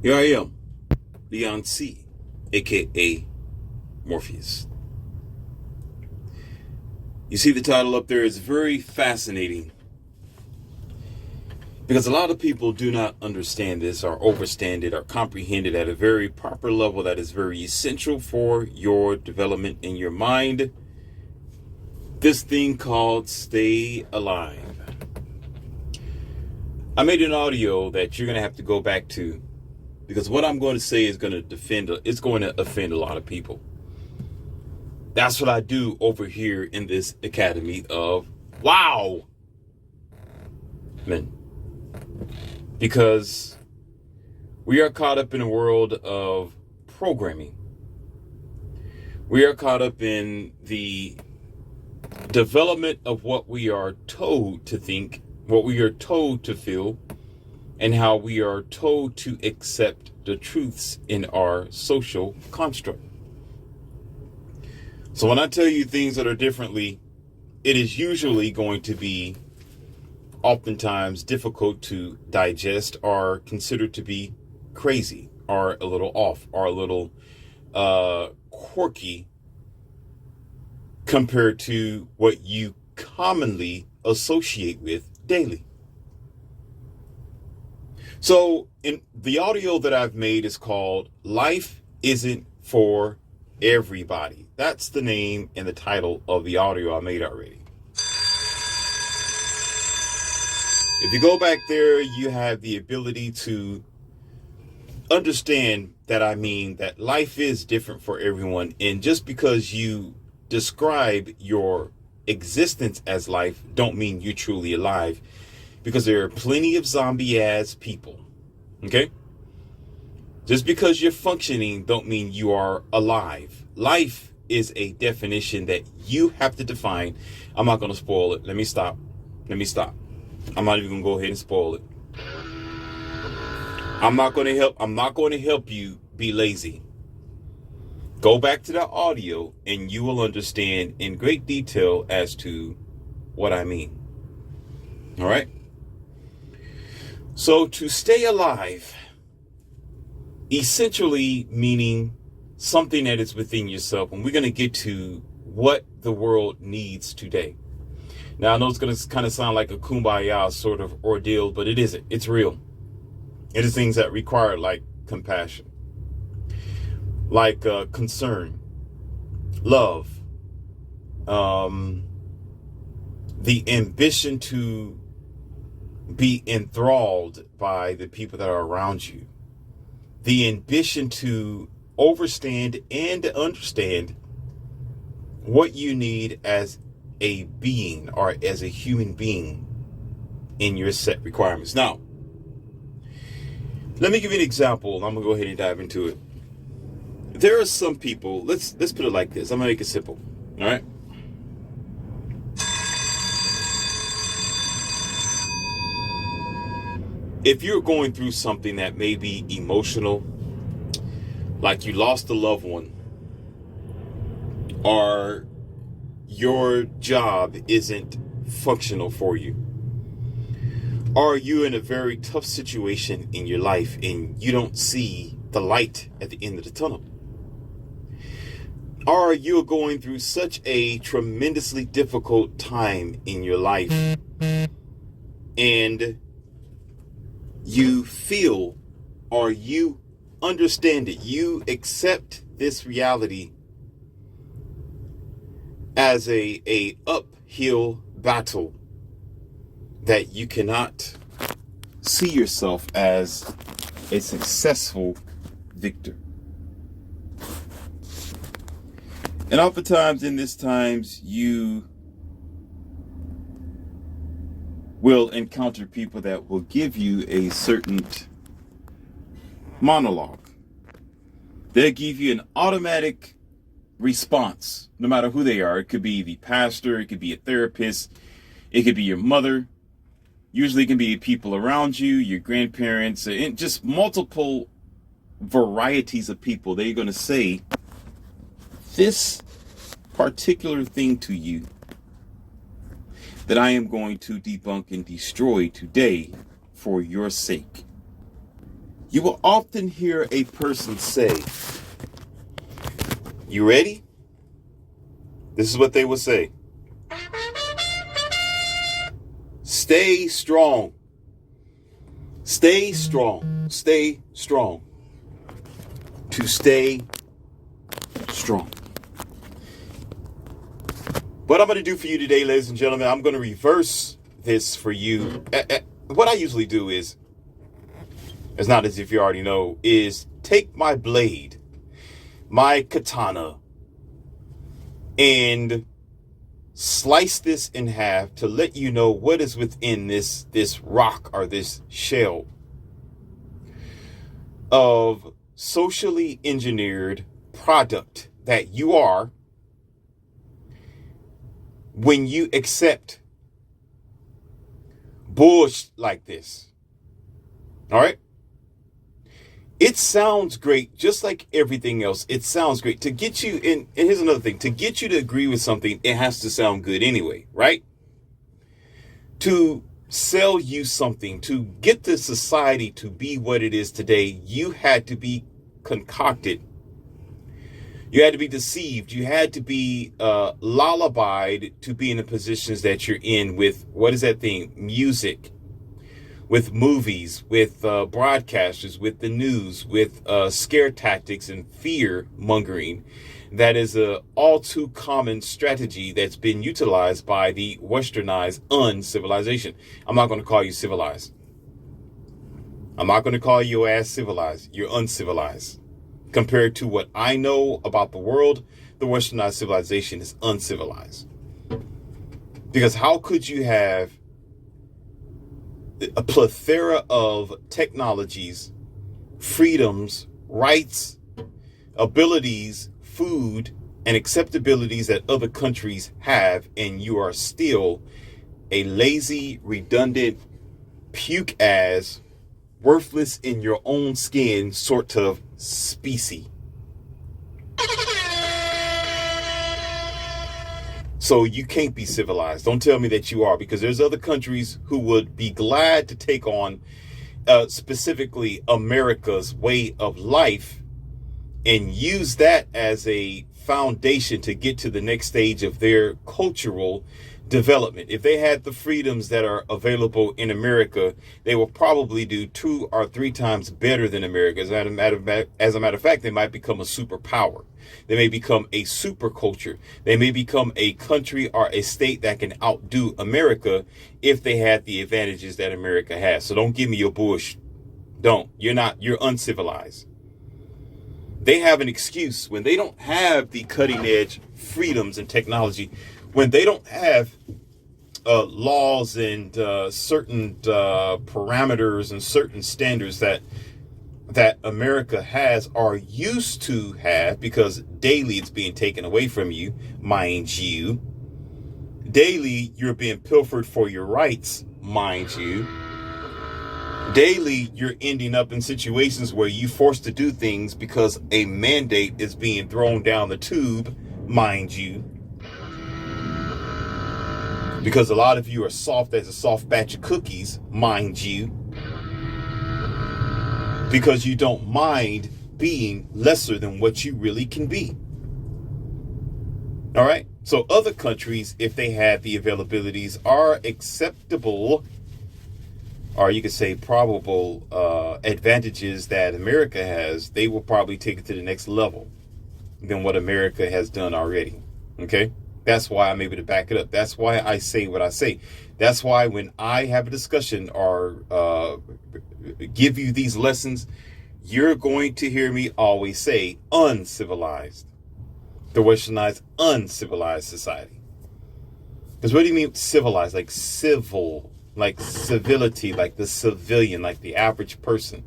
Here I am, Leon C., aka Morpheus. You see the title up there is very fascinating because a lot of people do not understand this or understand it or comprehend it at a very proper level that is very essential for your development in your mind. This thing called Stay Alive. I made an audio that you're going to have to go back to because what I'm going to say is going to offend a lot of people. That's what I do over here in this Academy of Wow Men. Because we are caught up in a world of programming. We are caught up in the development of what we are told to think, what we are told to feel, and how we are told to accept the truths in our social construct. So when I tell you things that are differently, it is usually going to be oftentimes difficult to digest or considered to be crazy or a little off or a little quirky compared to what you commonly associate with daily. So in the audio that I've made is called Life Isn't for Everybody. That's the name and the title of the audio I made already. If you go back there, you have the ability to understand that I mean that life is different for everyone. And just because you describe your existence as life don't mean you're truly alive, because there are plenty of zombie ass people. Okay? Just because you're functioning don't mean you are alive. Life is a definition that you have to define. I'm not going to spoil it. Let me stop. I'm not even going to go ahead and spoil it. I'm not going to help you be lazy. Go back to the audio and you will understand in great detail as to what I mean. All right? So to stay alive, essentially meaning something that is within yourself. And we're going to get to what the world needs today. Now, I know it's going to kind of sound like a kumbaya sort of ordeal, but it isn't. It's real. It is things that require like compassion, like concern, love, the ambition to be enthralled by the people that are around you, the ambition to overstand and understand what you need as a being or as a human being in your set requirements. Now, let me give you an example. I'm gonna go ahead and dive into it. There are some people, let's put it like this. I'm gonna make it simple. All right. If you're going through something that may be emotional, like you lost a loved one, or your job isn't functional for you, or you're in a very tough situation in your life and you don't see the light at the end of the tunnel, or you're going through such a tremendously difficult time in your life and you feel or you understand it, you accept this reality as a uphill battle, that you cannot see yourself as a successful victor. And oftentimes in this times you will encounter people that will give you a certain monologue. They'll give you an automatic response, no matter who they are. It could be the pastor, it could be a therapist, it could be your mother. Usually it can be people around you, your grandparents, and just multiple varieties of people. They're going to say this particular thing to you that I am going to debunk and destroy today for your sake. You will often hear a person say, "You ready?" This is what they will say. Stay strong. Stay strong. Stay strong. To stay strong. What I'm going to do for you today, ladies and gentlemen, I'm going to reverse this for you. What I usually do is, it's not as if you already know, is take my blade, my katana, and slice this in half to let you know what is within this rock or this shell of socially engineered product that you are when you accept bullshit like this. All right? It sounds great, just like everything else. It sounds great to get you in. And here's another thing: to get you to agree with something, it has to sound good anyway, right? To sell you something, to get the society to be what it is today, you had to be concocted. You had to be deceived. You had to be lullabied to be in the positions that you're in with, what is that thing? Music, with movies, with broadcasters, with the news, with scare tactics and fear mongering. That is a all too common strategy that's been utilized by the westernized uncivilization. I'm not going to call you civilized. I'm not going to call your ass civilized. You're uncivilized. Compared to what I know about the world, the westernized civilization is uncivilized. Because how could you have a plethora of technologies, freedoms, rights, abilities, food, and acceptabilities that other countries have, and you are still a lazy, redundant, puke-ass, worthless in your own skin sort of species? So you can't be civilized. Don't tell me that you are, because there's other countries who would be glad to take on specifically America's way of life and use that as a foundation to get to the next stage of their cultural development. If they had the freedoms that are available in America, they will probably do 2 or 3 times better than America. As a matter of fact, they might become a superpower. They may become a super culture. They may become a country or a state that can outdo America if they had the advantages that America has. So don't give me your bullshit. Don't. You're uncivilized. They have an excuse when they don't have the cutting edge freedoms and technology, when they don't have laws and certain parameters and certain standards that America has or used to have, because daily it's being taken away from you, mind you. Daily you're being pilfered for your rights, mind you. Daily you're ending up in situations where you're forced to do things because a mandate is being thrown down the tube, mind you. Because a lot of you are soft as a soft batch of cookies, mind you. Because you don't mind being lesser than what you really can be. All right. So other countries, if they had the availabilities, are acceptable, or you could say probable advantages that America has, they will probably take it to the next level than what America has done already. Okay. That's why I'm able to back it up. That's why I say what I say. That's why when I have a discussion or give you these lessons, you're going to hear me always say uncivilized. The westernized, uncivilized society. Because what do you mean civilized? Like civil, like civility, like the civilian, like the average person.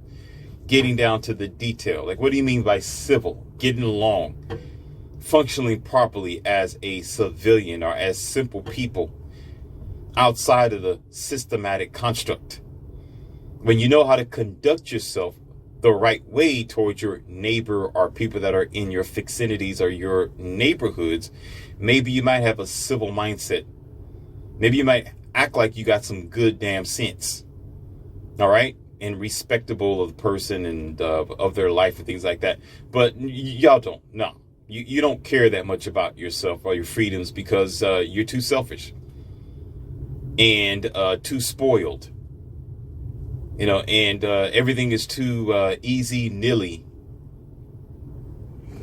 Getting down to the detail. Like, what do you mean by civil? Getting along. Functioning properly as a civilian or as simple people outside of the systematic construct. When you know how to conduct yourself the right way towards your neighbor or people that are in your vicinities or your neighborhoods, maybe you might have a civil mindset. Maybe you might act like you got some good damn sense. All right. and respectable of the person and of their life and things like that. But y'all don't. No, you don't care that much about yourself or your freedoms because you're too selfish and too spoiled. And everything is too easy, nilly.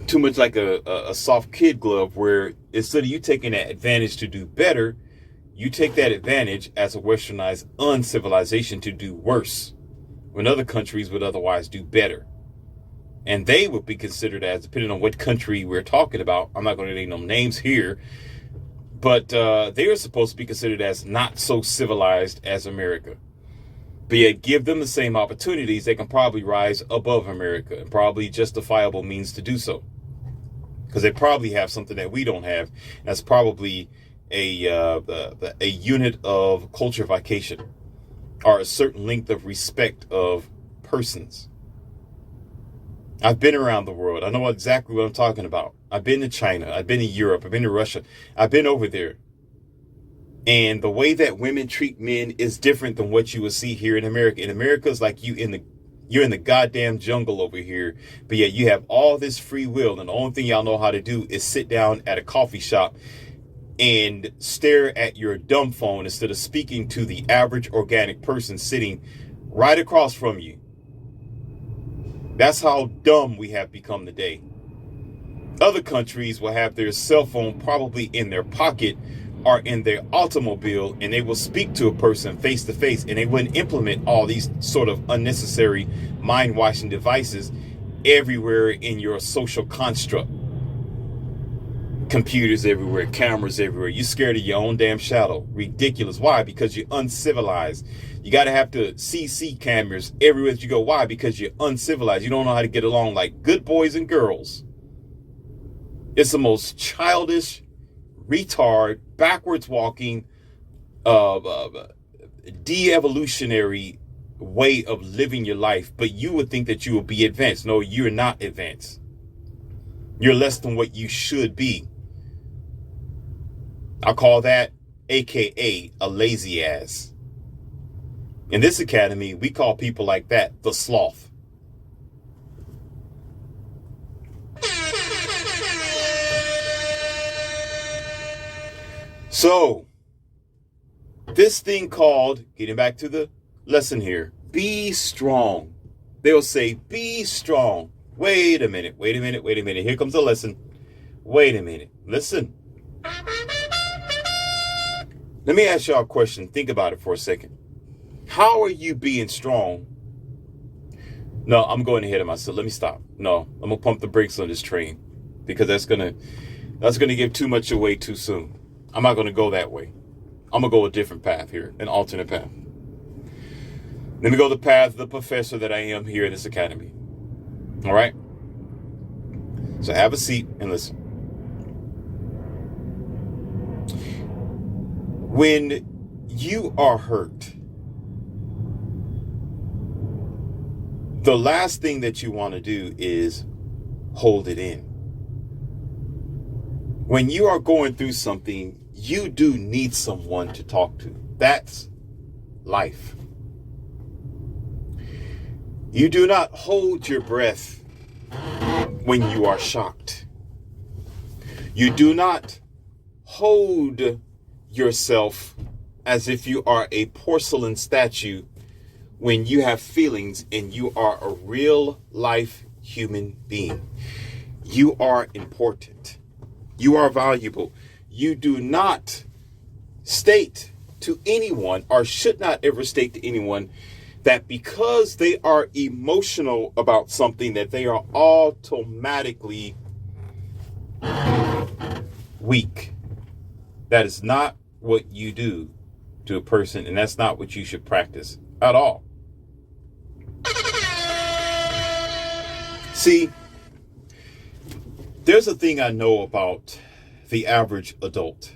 Too much like a soft kid glove, where instead of you taking that advantage to do better, you take that advantage as a westernized uncivilization to do worse, when other countries would otherwise do better. And they would be considered as, depending on what country we're talking about, I'm not going to name no names here, but they are supposed to be considered as not so civilized as America. But yet give them the same opportunities, they can probably rise above America, and probably justifiable means to do so. Because they probably have something that we don't have. That's probably a unit of culturification, or a certain length of respect of persons. I've been around the world. I know exactly what I'm talking about. I've been to China. I've been to Europe. I've been to Russia. I've been over there. And the way that women treat men is different than what you will see here in America. In America, it's like you're in the goddamn jungle over here, but yet you have all this free will, and the only thing y'all know how to do is sit down at a coffee shop and stare at your dumb phone instead of speaking to the average organic person sitting right across from you. That's how dumb we have become today. Other countries will have their cell phone probably in their pocket or in their automobile, and they will speak to a person face to face, and they wouldn't implement all these sort of unnecessary mind-washing devices everywhere in your social construct. Computers everywhere, cameras everywhere. You're scared of your own damn shadow. Ridiculous. Why? Because you're uncivilized. You got to have the CC cameras everywhere that you go. Why? Because you're uncivilized. You don't know how to get along like good boys and girls. It's the most childish, retard, backwards walking, de-evolutionary way of living your life. But you would think that you will be advanced. No, you're not advanced. You're less than what you should be. I call that AKA a lazy ass. In this academy, we call people like that the sloth. So, this thing called, getting back to the lesson here, be strong. They'll say, be strong. Wait a minute. Here comes the lesson. Wait a minute. Listen. Let me ask y'all a question. Think about it for a second. How are you being strong? No, I'm going ahead of myself. Let me stop. No, I'm going to pump the brakes on this train, because that's going to give too much away too soon. I'm not going to go that way. I'm going to go a different path here, an alternate path. Let me go the path of the professor that I am here in this academy. All right? So have a seat and listen. When you are hurt, the last thing that you want to do is hold it in. When you are going through something, you do need someone to talk to. That's life. You do not hold your breath when you are shocked. You do not hold yourself as if you are a porcelain statue when you have feelings and you are a real life human being. You are important. You are valuable. You do not state to anyone, or should not ever state to anyone, that because they are emotional about something that they are automatically weak. That is not what you do to a person, and that's not what you should practice at all. See, there's a thing I know about the average adult.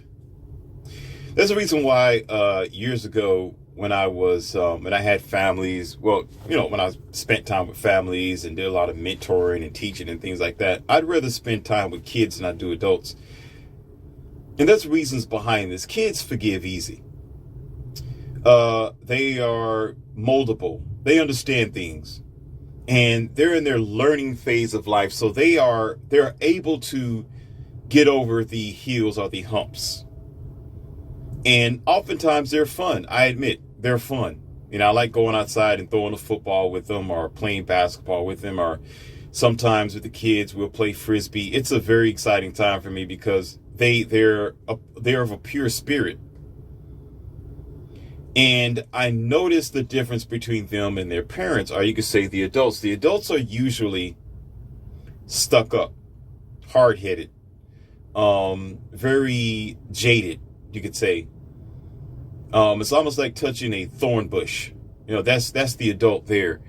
There's a reason why years ago, when I was when I had families, well, when I spent time with families and did a lot of mentoring and teaching and things like that, I'd rather spend time with kids than I do adults. And there's reasons behind this. Kids forgive easy. They are moldable. They understand things, and they're in their learning phase of life. So they're able to get over the hills or the humps. And oftentimes they're fun. I admit they're fun. I like going outside and throwing a football with them or playing basketball with them, or sometimes with the kids we'll play frisbee. It's a very exciting time for me because they're of a pure spirit. And I notice the difference between them and their parents, or you could say the adults. The adults are usually stuck up, hard-headed, very jaded, you could say. It's almost like touching a thorn bush. That's the adult there.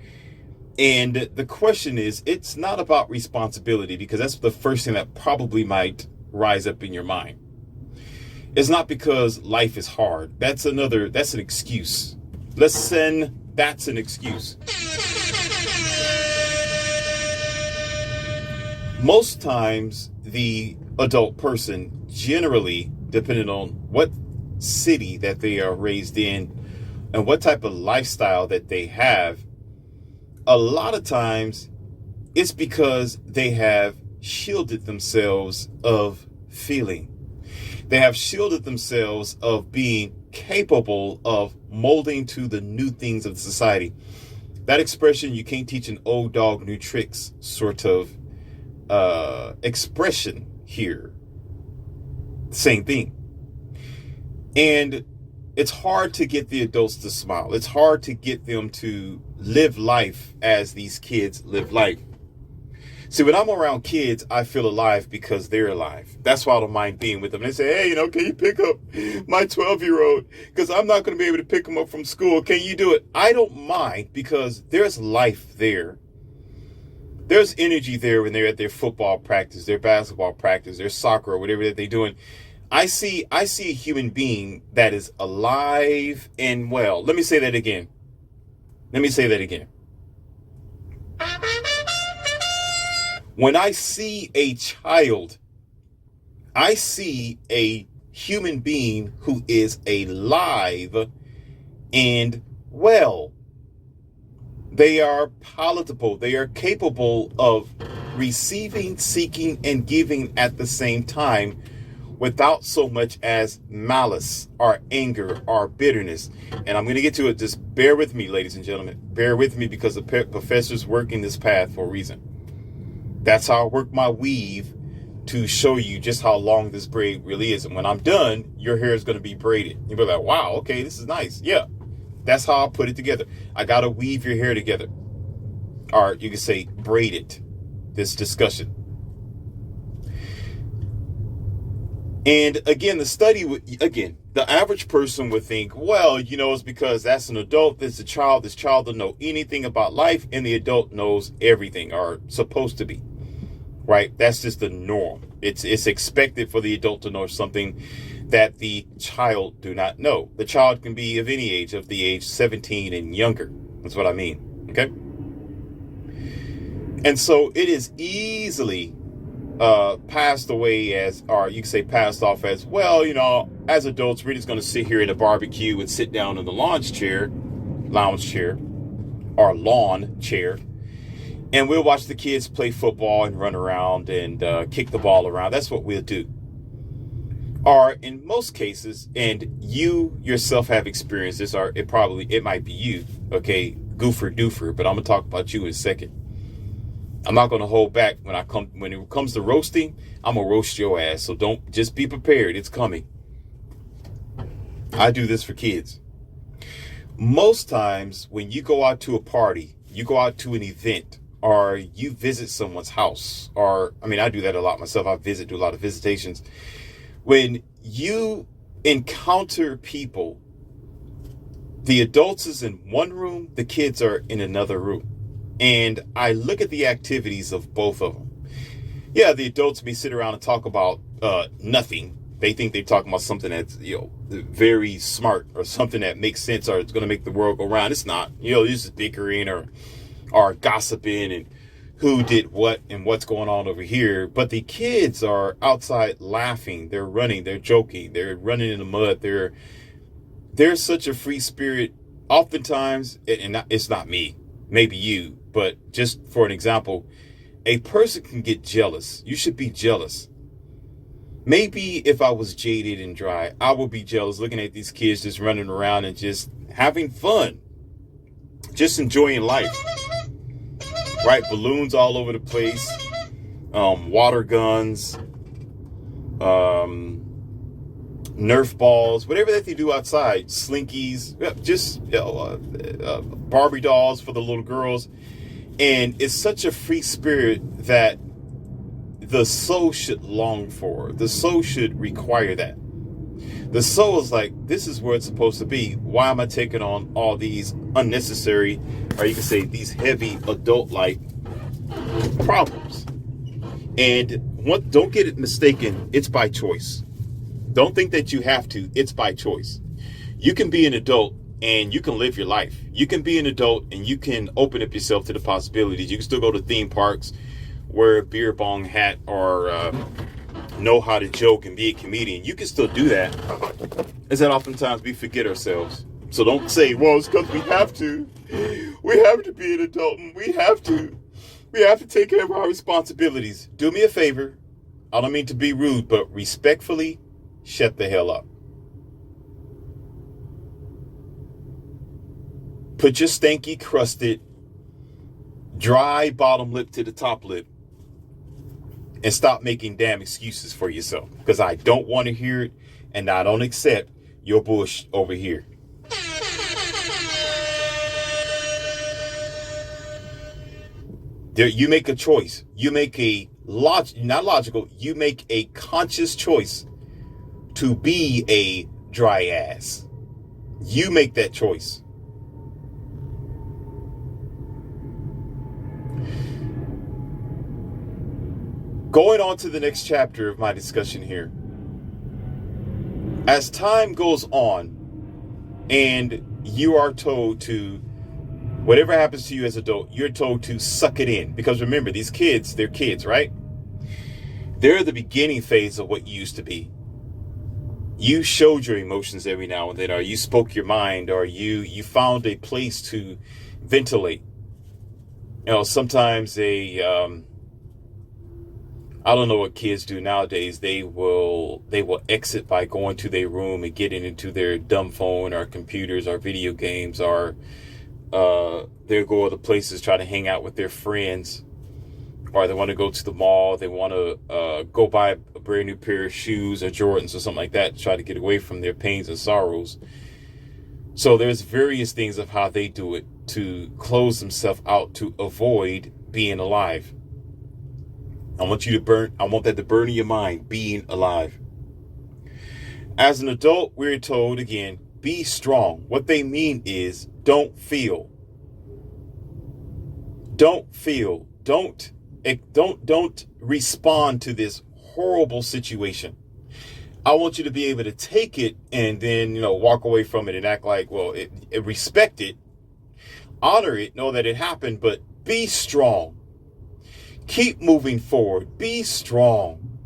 And the question is, it's not about responsibility, because that's the first thing that probably might rise up in your mind. It's not because life is hard. That's an excuse. Listen, that's an excuse. Most times, the adult person, generally, depending on what city that they are raised in and what type of lifestyle that they have, a lot of times it's because they have shielded themselves of feeling. They have shielded themselves of being capable of molding to the new things of society. That expression, you can't teach an old dog new tricks, sort of expression here. Same thing. And it's hard to get the adults to smile. It's hard to get them to live life as these kids live life. See, when I'm around kids, I feel alive because they're alive. That's why I don't mind being with them. They say, hey, can you pick up my 12-year-old? Because I'm not going to be able to pick him up from school. Can you do it? I don't mind, because there's life there. There's energy there when they're at their football practice, their basketball practice, their soccer, or whatever that they're doing. I see a human being that is alive and well. Let me say that again. When I see a child, I see a human being who is alive and well. They are palatable. They are capable of receiving, seeking, and giving at the same time, without so much as malice or anger or bitterness. And I'm going to get to it. Just bear with me, ladies and gentlemen. Bear with me, because the professor's working this path for a reason. That's how I work my weave to show you just how long this braid really is. And when I'm done, your hair is going to be braided. You'll be like, wow, okay, this is nice. Yeah, that's how I put it together. I got to weave your hair together. Or you can say braid it, this discussion. And again, the average person would think, well, it's because that's an adult, this is a child. This child doesn't know anything about life, and the adult knows everything, or supposed to be. Right? That's just the norm. It's expected for the adult to know something that the child do not know. The child can be of any age, of the age 17 and younger. That's what I mean. Okay? And so it is easily passed away as, or you can say passed off as, well, as adults, we're just going to sit here at a barbecue and sit down in the lounge chair, or lawn chair, and we'll watch the kids play football and run around and kick the ball around. That's what we'll do. Or in most cases, and you yourself have experienced this, or it might be you, okay, goofer doofer, but I'm going to talk about you in a second. I'm not going to hold back when it comes to roasting. I'm going to roast your ass. So just be prepared. It's coming. I do this for kids. Most times when you go out to a party, you go out to an event, or you visit someone's house, or, I do that a lot myself. Do a lot of visitations. When you encounter people, the adults is in one room, the kids are in another room. And I look at the activities of both of them. Yeah, the adults may sit around and talk about nothing. They think they're talking about something that's, very smart, or something that makes sense, or it's going to make the world go round. It's not. This is bickering or gossiping and who did what and what's going on over here. But the kids are outside laughing. They're running. They're joking. They're running in the mud. They're there's such a free spirit. Oftentimes, and it's not me, maybe you, but just for an example, a person can get jealous. You should be jealous. Maybe if I was jaded and dry, I would be jealous looking at these kids just running around and just having fun, just enjoying life, right? Balloons all over the place, water guns, Nerf balls, whatever that they do outside, slinkies, just Barbie dolls for the little girls. And it's such a free spirit that the soul should long for. The soul should require that. The soul is like, this is where it's supposed to be. Why am I taking on all these unnecessary, or you can say these heavy adult-like problems? And don't get it mistaken, it's by choice. Don't think that you have to. It's by choice. You can be an adult and you can live your life. You can be an adult and you can open up yourself to the possibilities. You can still go to theme parks, wear a beer bong hat, or know how to joke and be a comedian. You can still do that. It's that oftentimes we forget ourselves. So don't say, well, it's because we have to. We have to be an adult and we have to take care of our responsibilities. Do me a favor. I don't mean to be rude, but respectfully, shut the hell up. Put your stanky, crusted, dry bottom lip to the top lip and stop making damn excuses for yourself, because I don't want to hear it and I don't accept your bullshit over here. You make a choice. You make a not logical. You make a conscious choice to be a dry ass. You make that choice. Going on to the next chapter of my discussion here. As time goes on and you are told to, whatever happens to you as an adult, you're told to suck it in. Because remember, these kids, they're kids, right? They're the beginning phase of what you used to be. You showed your emotions every now and then, or you spoke your mind, or you found a place to ventilate. You know, sometimes I don't know what kids do nowadays. They will exit by going to their room and getting into their dumb phone or computers or video games, or they'll go other places, try to hang out with their friends, or they want to go to the mall. They want to go buy a brand new pair of shoes or Jordans or something like that to try to get away from their pains and sorrows. So there's various things of how they do it to close themselves out to avoid being alive. I want that to burn in your mind, being alive. As an adult, we're told again, be strong. What they mean is don't feel. Don't feel. Don't respond to this horrible situation. I want you to be able to take it and then, walk away from it and act like, well, respect it, honor it, know that it happened, but be strong. Keep moving forward. Be strong.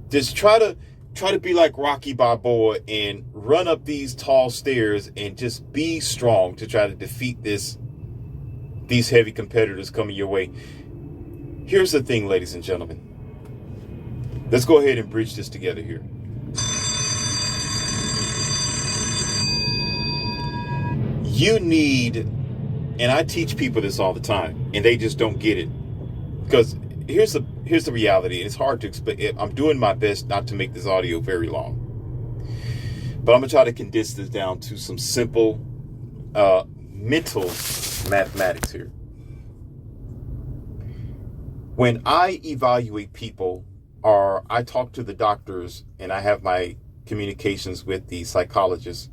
Just try to be like Rocky Balboa and run up these tall stairs and just be strong to try to defeat these heavy competitors coming your way. Here's the thing, ladies and gentlemen. Let's go ahead and bridge this together here. You need, and I teach people this all the time, and they just don't get it. Because here's the reality. It's hard to explain. I'm doing my best not to make this audio very long. But I'm going to try to condense this down to some simple mental mathematics here. When I evaluate people, or I talk to the doctors and I have my communications with the psychologists,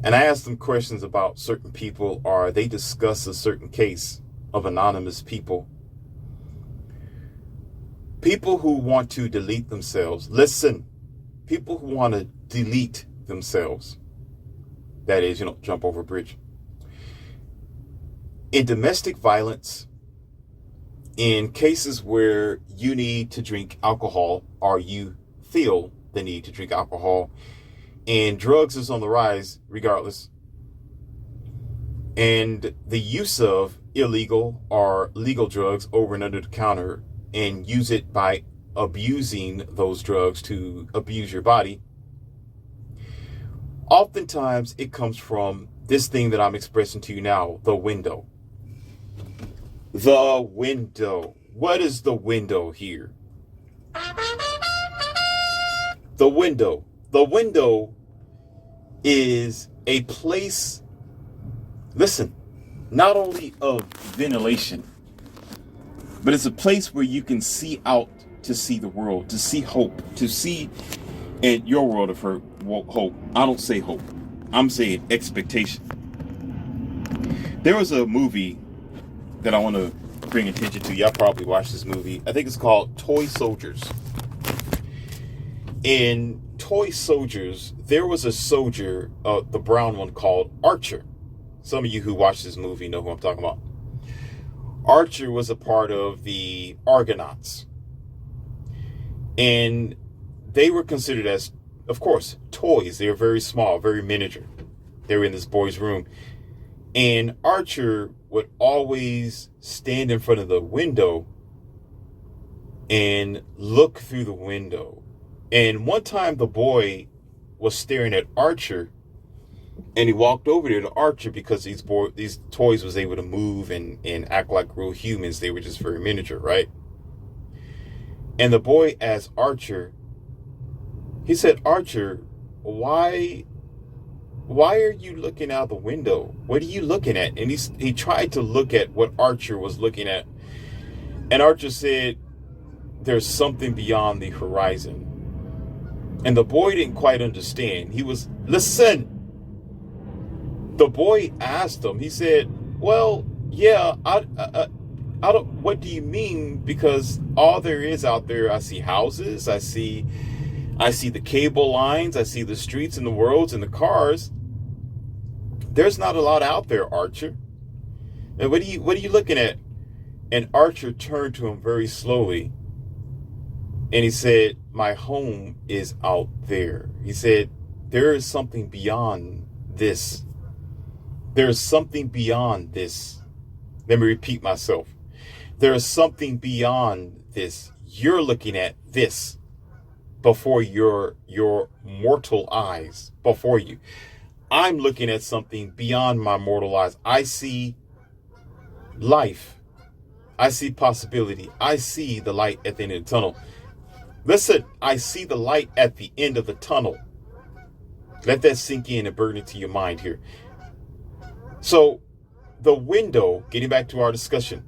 and I ask them questions about certain people, or they discuss a certain case of anonymous people who want to delete themselves. Listen, people who want to delete themselves. That is, jump over a bridge. In domestic violence, in cases where you need to drink alcohol or you feel the need to drink alcohol, and drugs is on the rise regardless. And the use of illegal or legal drugs over and under the counter, and use it by abusing those drugs to abuse your body, oftentimes it comes from this thing that I'm expressing to you now, the window. The window. What is the window here? The window. The window is a place, listen, not only of ventilation, but it's a place where you can see out to see the world, to see hope, to see in your world of hope. I don't say hope. I'm saying expectation. There was a movie that I want to bring attention to. Y'all probably watched this movie. I think it's called Toy Soldiers. In Toy Soldiers, there was a soldier, the brown one, called Archer. Some of you who watch this movie know who I'm talking about. Archer was a part of the Argonauts. And they were considered as, of course, toys. They were very small, very miniature. They were in this boy's room. And Archer would always stand in front of the window and look through the window. And one time the boy was staring at Archer, and he walked over there to Archer because these toys was able to move and act like real humans. They were just very miniature, right? And the boy asked Archer, he said, "Archer, why are you looking out the window? What are you looking at?" And he tried to look at what Archer was looking at. And Archer said, "There's something beyond the horizon." And the boy didn't quite understand. He was, listen. The boy asked him, he said, "Well, yeah, I don't, what do you mean? Because all there is out there, I see houses, I see the cable lines, I see the streets and the roads and the cars. There's not a lot out there, Archer. And what are you looking at?" And Archer turned to him very slowly, and he said, "My home is out there." He said, "There is something beyond this. There is something beyond this." Let me repeat myself. There is something beyond this. You're looking at this before your mortal eyes, before you. I'm looking at something beyond my mortal eyes. I see life. I see possibility. I see the light at the end of the tunnel. Listen, I see the light at the end of the tunnel. Let that sink in and burn into your mind here. So, the window, getting back to our discussion,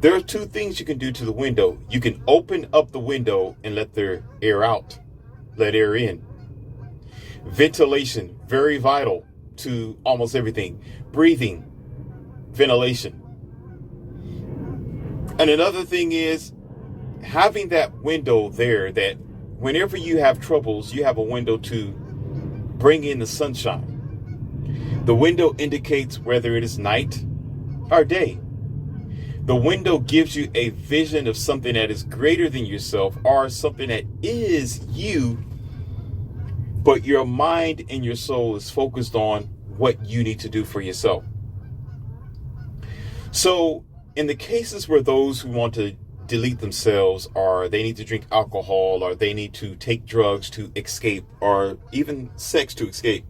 there are two things you can do to the window. You can open up the window and let the air out, let air in. Ventilation, very vital to almost everything. Breathing, ventilation. And another thing is having that window there, that whenever you have troubles, you have a window to bring in the sunshine. The window indicates whether it is night or day. The window gives you a vision of something that is greater than yourself, or something that is you, but your mind and your soul is focused on what you need to do for yourself. So in the cases where those who want to delete themselves, or they need to drink alcohol, or they need to take drugs to escape, or even sex to escape,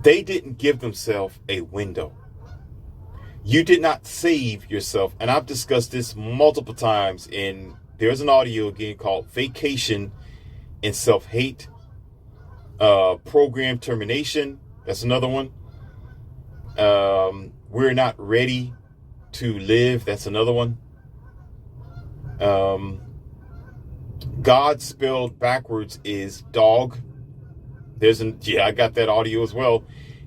they didn't give themselves a window. You did not save yourself. And I've discussed this multiple times, and there's an audio again called Vacation in Self-Hate. Program Termination, that's another one. We're Not Ready to Live, that's another one. God spelled backwards is dog. I got that audio as well.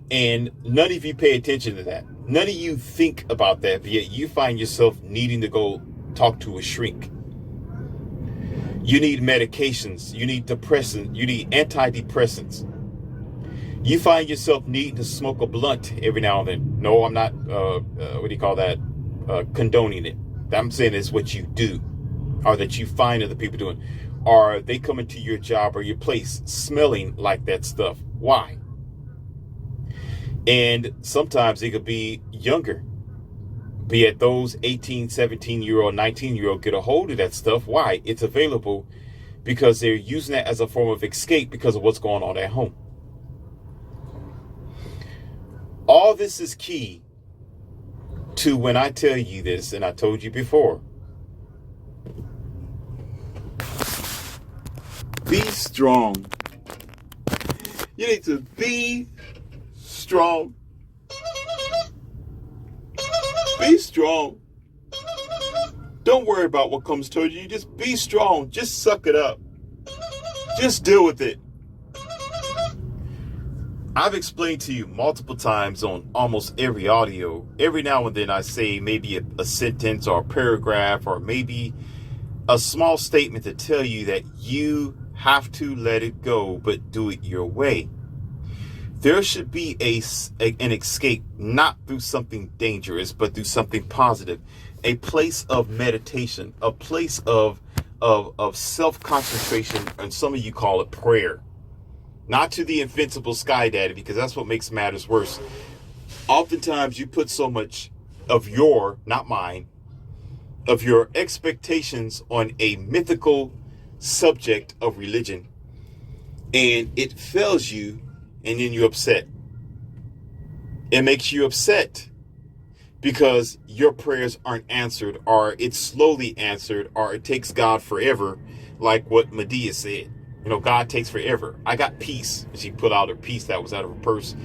And none of you pay attention to that. None of you think about that, but yet you find yourself needing to go talk to a shrink. You need medications. You need depressants. You need antidepressants. You find yourself needing to smoke a blunt every now and then. No, I'm not, condoning it. I'm saying it's what you do, or that you find other people doing. or they come into your job or your place smelling like that stuff. Why? And sometimes it could be younger. Be it those 18, 17-year-old, 19-year-old get a hold of that stuff. Why? It's available because they're using that as a form of escape because of what's going on at home. All this is key to when I tell you this, and I told you before. Be strong. You need to be strong. Be strong. Don't worry about what comes toward you. Just be strong. Just suck it up. Just deal with it. I've explained to you multiple times on almost every audio. Every now and then I say maybe a sentence or a paragraph or maybe a small statement to tell you that you have to let it go, but do it your way. There should be an escape, not through something dangerous, but through something positive. A place of meditation, a place of self-concentration, and some of you call it prayer. Not to the invincible sky daddy, because that's what makes matters worse. Oftentimes you put so much of your, not mine, of your expectations on a mythical subject of religion, and it fails you, and then you're upset. It makes you upset because your prayers aren't answered, or it's slowly answered, or it takes God forever, like what Medea said. You know, God takes forever. I got peace. And she put out her peace that was out of her purse.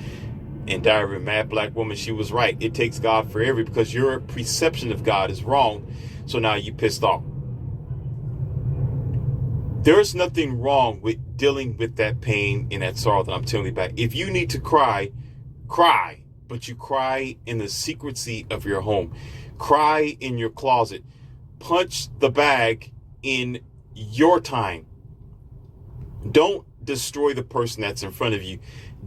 And Diary of a Mad Black Woman, she was right. It takes God forever because your perception of God is wrong. So now you're pissed off. There's nothing wrong with dealing with that pain and that sorrow that I'm telling you about. If you need to cry, cry. But you cry in the secrecy of your home. Cry in your closet. Punch the bag in your time. Don't destroy the person that's in front of you.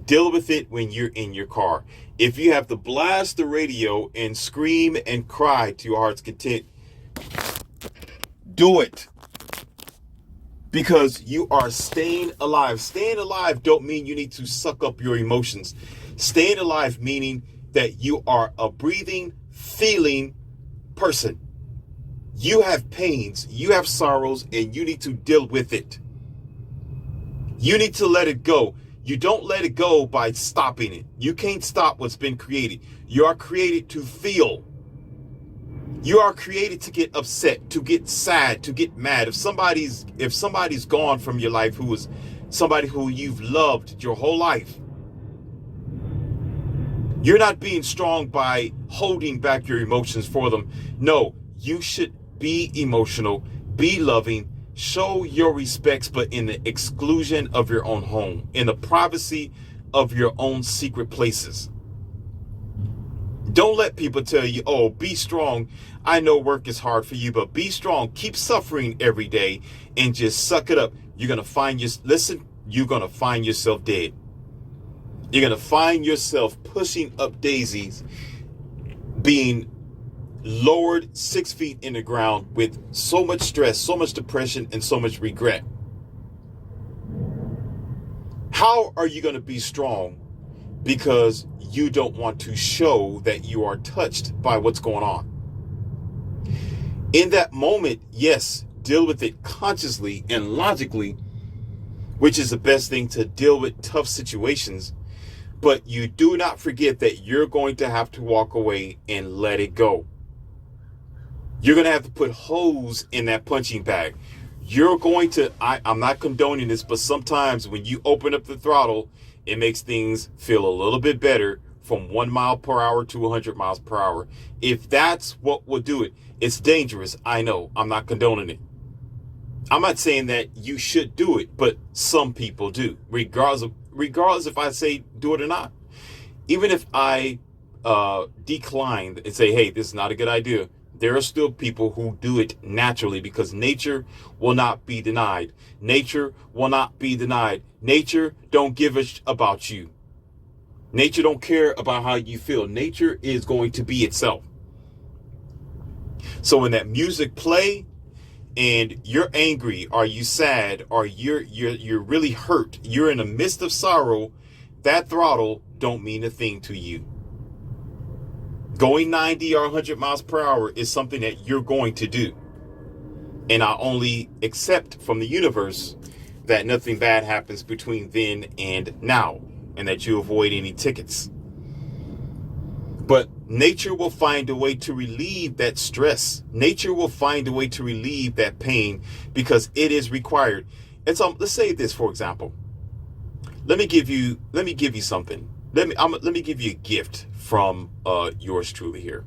Deal with it when you're in your car. If you have to blast the radio and scream and cry to your heart's content, do it. Because you are staying alive. Staying alive don't mean you need to suck up your emotions. Staying alive meaning that you are a breathing, feeling person. You have pains, you have sorrows, and you need to deal with it. You need to let it go. You don't let it go by stopping it. You can't stop what's been created. You are created to feel. You are created to get upset, to get sad, to get mad. If somebody's gone from your life who was somebody who you've loved your whole life, you're not being strong by holding back your emotions for them. No, you should be emotional, be loving, show your respects, but in the exclusion of your own home, in the privacy of your own secret places. Don't let people tell you, oh, be strong. I know work is hard for you, but be strong. Keep suffering every day and just suck it up. You're going to find you're going to find yourself dead. You're going to find yourself pushing up daisies, being lowered 6 feet in the ground with so much stress, so much depression, and so much regret. How are you going to be strong? Because you don't want to show that you are touched by what's going on. In that moment, yes, deal with it consciously and logically, which is the best thing to deal with tough situations. But you do not forget that you're going to have to walk away and let it go. You're going to have to put holes in that punching bag. You're going to, I'm not condoning this, but sometimes when you open up the throttle, it makes things feel a little bit better from 1 mile per hour to 100 miles per hour. If that's what will do it, it's dangerous. I know. I'm not condoning it. I'm not saying that you should do it, but some people do, regardless if I say do it or not. Even if I decline and say, hey, this is not a good idea, there are still people who do it naturally because nature will not be denied. Nature will not be denied. Nature don't give a about you. Nature don't care about how you feel. Nature is going to be itself. So when that music play and you're angry, or you sad, or you're really hurt, you're in the midst of sorrow, that throttle don't mean a thing to you. Going 90 or 100 miles per hour is something that you're going to do. And I only accept from the universe that nothing bad happens between then and now, and that you avoid any tickets. But nature will find a way to relieve that stress. Nature will find a way to relieve that pain, because it is required. And so let's say this, for example. Let me give you something. Let me give you a gift from yours truly here.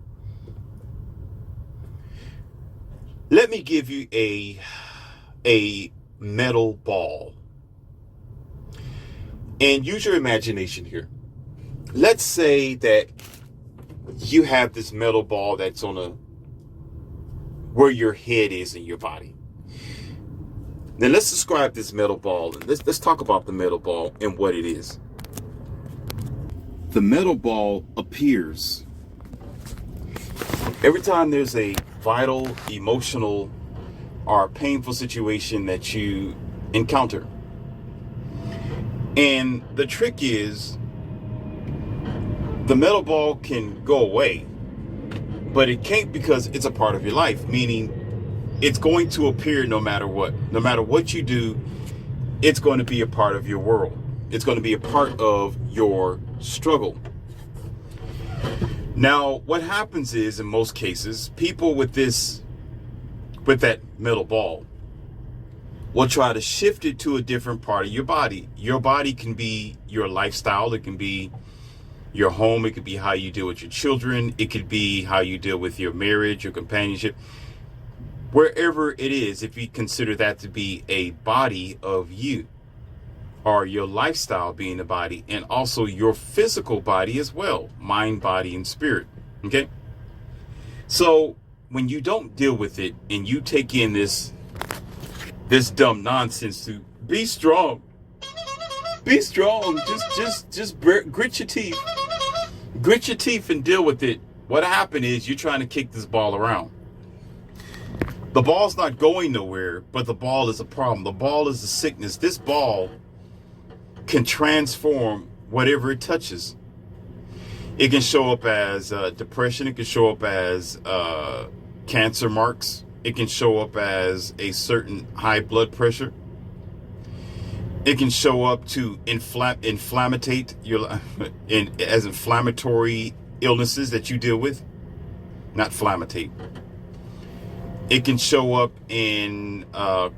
Let me give you a metal ball. And use your imagination here. Let's say that you have this metal ball that's where your head is in your body. Then let's describe this metal ball, and let's talk about the metal ball and what it is. The metal ball appears every time there's a vital, emotional, or painful situation that you encounter. And the trick is, the metal ball can go away, but it can't, because it's a part of your life, meaning it's going to appear no matter what. No matter what you do, it's going to be a part of your world. It's going to be a part of your struggle. Now, what happens is, in most cases, people with that metal ball will try to shift it to a different part of your body. Your body can be your lifestyle. It can be your home. It could be how you deal with your children. It could be how you deal with your marriage, your companionship. Wherever it is, if you consider that to be a body of you, or your lifestyle being a body, and also your physical body as well, mind, body, and spirit. Okay? So when you don't deal with it and you take in this dumb nonsense to be strong, just grit your teeth. Grit your teeth and deal with it. What happened is, you're trying to kick this ball around. The ball's not going nowhere, but the ball is a problem. The ball is a sickness. This ball can transform whatever it touches. It can show up as depression. It can show up as cancer marks. It can show up as a certain high blood pressure. It can show up to inflammate your as inflammatory illnesses that you deal with. Not flammatate. It can show up and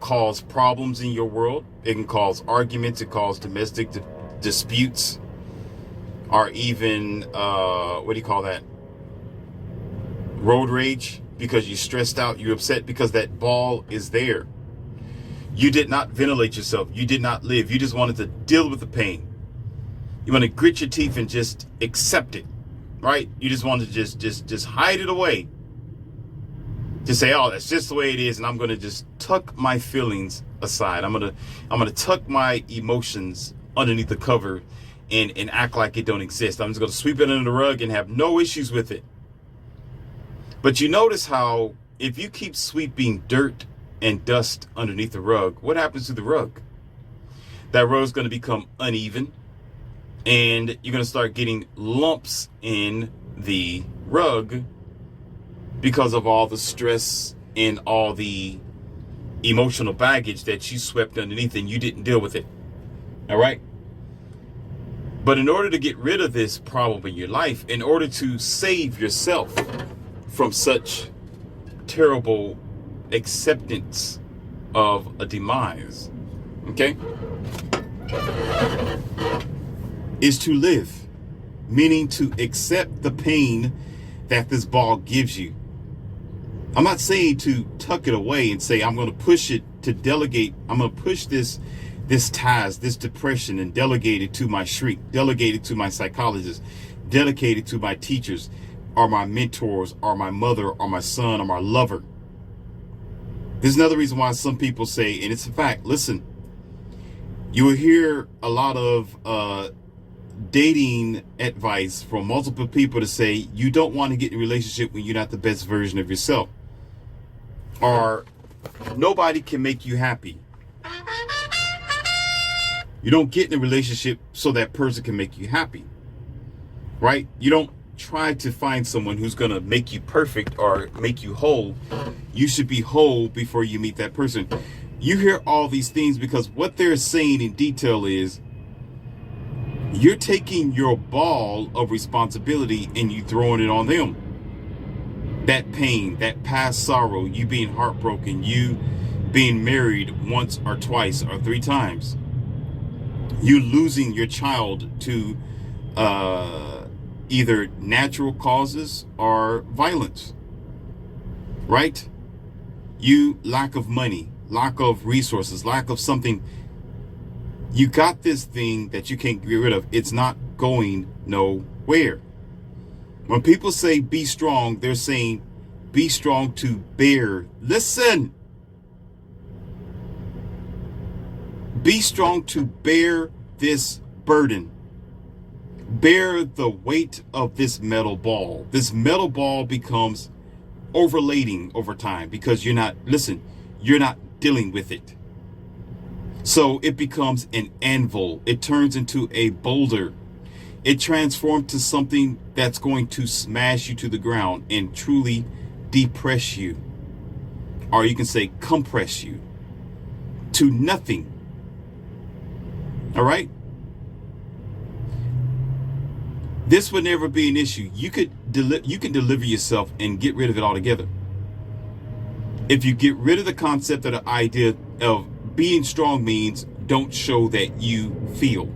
cause problems in your world. It can cause arguments. It cause domestic disputes, or even what do you call that? Road rage, because you're stressed out. You're upset because that ball is there. You did not ventilate yourself. You did not live. You just wanted to deal with the pain. You want to grit your teeth and just accept it, right? You just want to just hide it away. Just say, oh, that's just the way it is, and I'm going to just tuck my feelings aside. I'm going to tuck my emotions underneath the cover and act like it don't exist. I'm just going to sweep it under the rug and have no issues with it. But you notice how, if you keep sweeping dirt and dust underneath the rug, what happens to the rug? That rug's going to become uneven, and you're going to start getting lumps in the rug because of all the stress and all the emotional baggage that you swept underneath and you didn't deal with it. All right? But in order to get rid of this problem in your life, in order to save yourself from such terrible acceptance of a demise, okay, is to live, meaning to accept the pain that this ball gives you. I'm not saying to tuck it away and say, I'm going to push it to delegate. I'm going to push this task, this depression, and delegate it to my shrink, delegate it to my psychologist, delegate it to my teachers, or my mentors, or my mother, or my son, or my lover. There's another reason why some people say, and it's a fact, listen, you will hear a lot of dating advice from multiple people to say, you don't want to get in a relationship when you're not the best version of yourself. Or Nobody can make you happy. You don't get in a relationship so that person can make you happy, right? You don't try to find someone who's going to make you perfect or make you whole. You should be whole before you meet that person. You hear all these things because what they're saying in detail is you're taking your ball of responsibility and you throwing it on them. That pain, that past sorrow, you being heartbroken, you being married once or twice or 3 times, you losing your child to either natural causes or violence, right? You lack of money, lack of resources, lack of something. You got this thing that you can't get rid of. It's not going nowhere. When people say be strong, they're saying be strong to bear. Listen. Be strong to bear this burden. Bear the weight of this metal ball. This metal ball becomes overlading over time because you're not dealing with it. So it becomes an anvil. It turns into a boulder. It transforms to something that's going to smash you to the ground and truly depress you. Or you can say compress you to nothing. All right? This would never be an issue. You can deliver yourself and get rid of it altogether. If you get rid of the concept of the idea of being strong means don't show that you feel.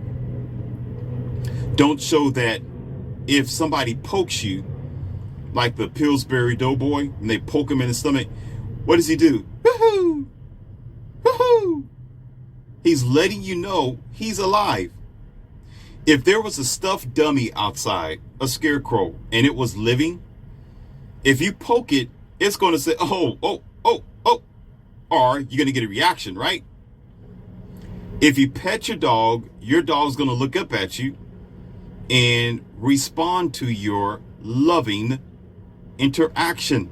Don't show that if somebody pokes you, like the Pillsbury Doughboy, and they poke him in the stomach, what does he do? Woohoo! Woohoo! He's letting you know he's alive. If there was a stuffed dummy outside, a scarecrow, and it was living, if you poke it, it's going to say, oh, oh, oh, oh, or you're going to get a reaction, right? If you pet your dog's going to look up at you and respond to your loving interaction.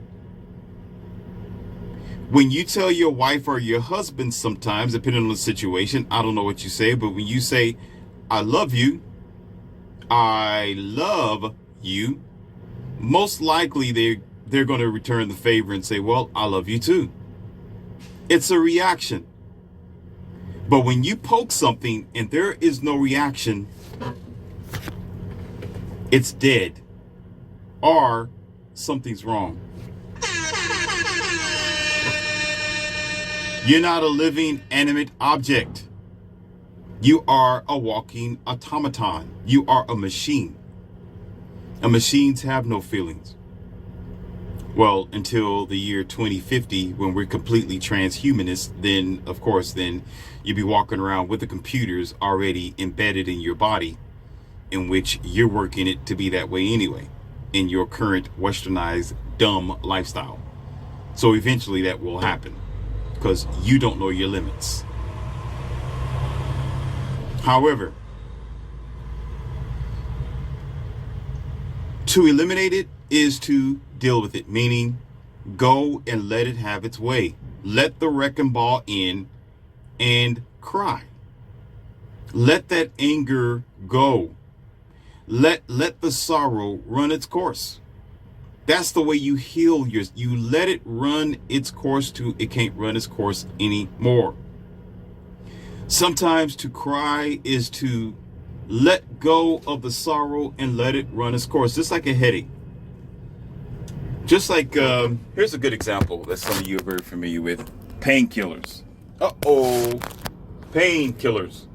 When you tell your wife or your husband sometimes, depending on the situation, I don't know what you say, but when you say, I love you, most likely they're going to return the favor and say, well, I love you too. It's a reaction. But when you poke something and there is no reaction, it's dead or something's wrong. You're not a living, animate object. You are a walking automaton. You are a machine. And machines have no feelings. Well, until the year 2050, when we're completely transhumanist, then, of course, then you'll be walking around with the computers already embedded in your body, in which you're working it to be that way anyway, in your current westernized, dumb lifestyle. So eventually that will happen, because you don't know your limits. However, to eliminate it is to deal with it, meaning go and let it have its way. Let the wrecking ball in and cry. Let that anger go. Let the sorrow run its course. That's the way you heal you let it run its course till it can't run its course anymore. Sometimes to cry is to let go of the sorrow and let it run its course, just like a headache. Just like, here's a good example that some of you are very familiar with. Painkillers. Uh-oh. Painkillers.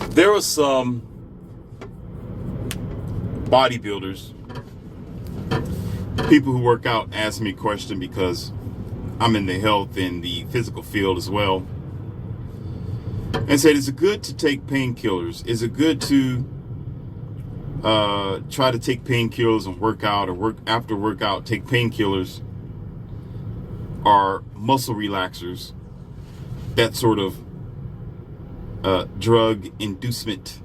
There were some bodybuilders, people who work out, ask me a question because I'm in the health and the physical field as well. And said, is it good to take painkillers? Is it good to try to take painkillers and work out, or after workout take painkillers or muscle relaxers, that sort of drug inducement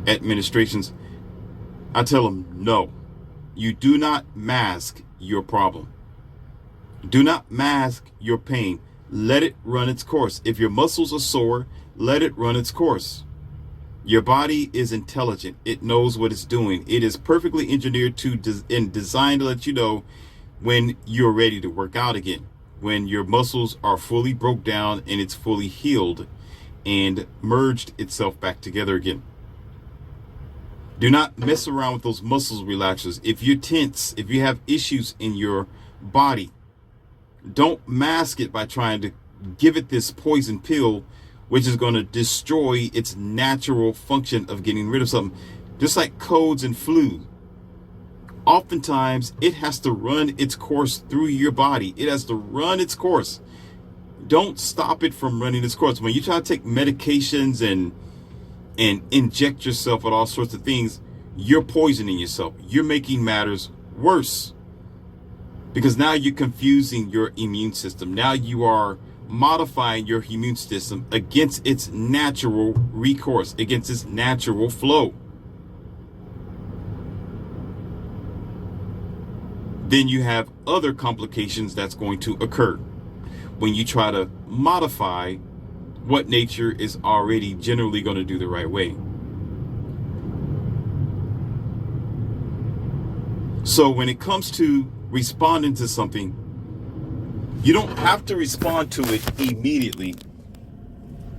administrations? I tell them, no, you do not mask your problem. Do not mask your pain. Let it run its course. If your muscles are sore, let it run its course. Your body is intelligent. It knows what it's doing. It is perfectly engineered and designed to let you know when you're ready to work out again, when your muscles are fully broke down and it's fully healed and merged itself back together again. Do not mess around with those muscles relaxers. If you're tense, if you have issues in your body, don't mask it by trying to give it this poison pill, which is going to destroy its natural function of getting rid of something. Just like colds and flu. Oftentimes, it has to run its course through your body. It has to run its course. Don't stop it from running its course. When you try to take medications and inject yourself with all sorts of things, you're poisoning yourself. You're making matters worse. Because now you're confusing your immune system. Now you are modifying your immune system against its natural recourse, against its natural flow. Then you have other complications that's going to occur when you try to modify what nature is already generally going to do the right way. So when it comes to responding to something, you don't have to respond to it immediately,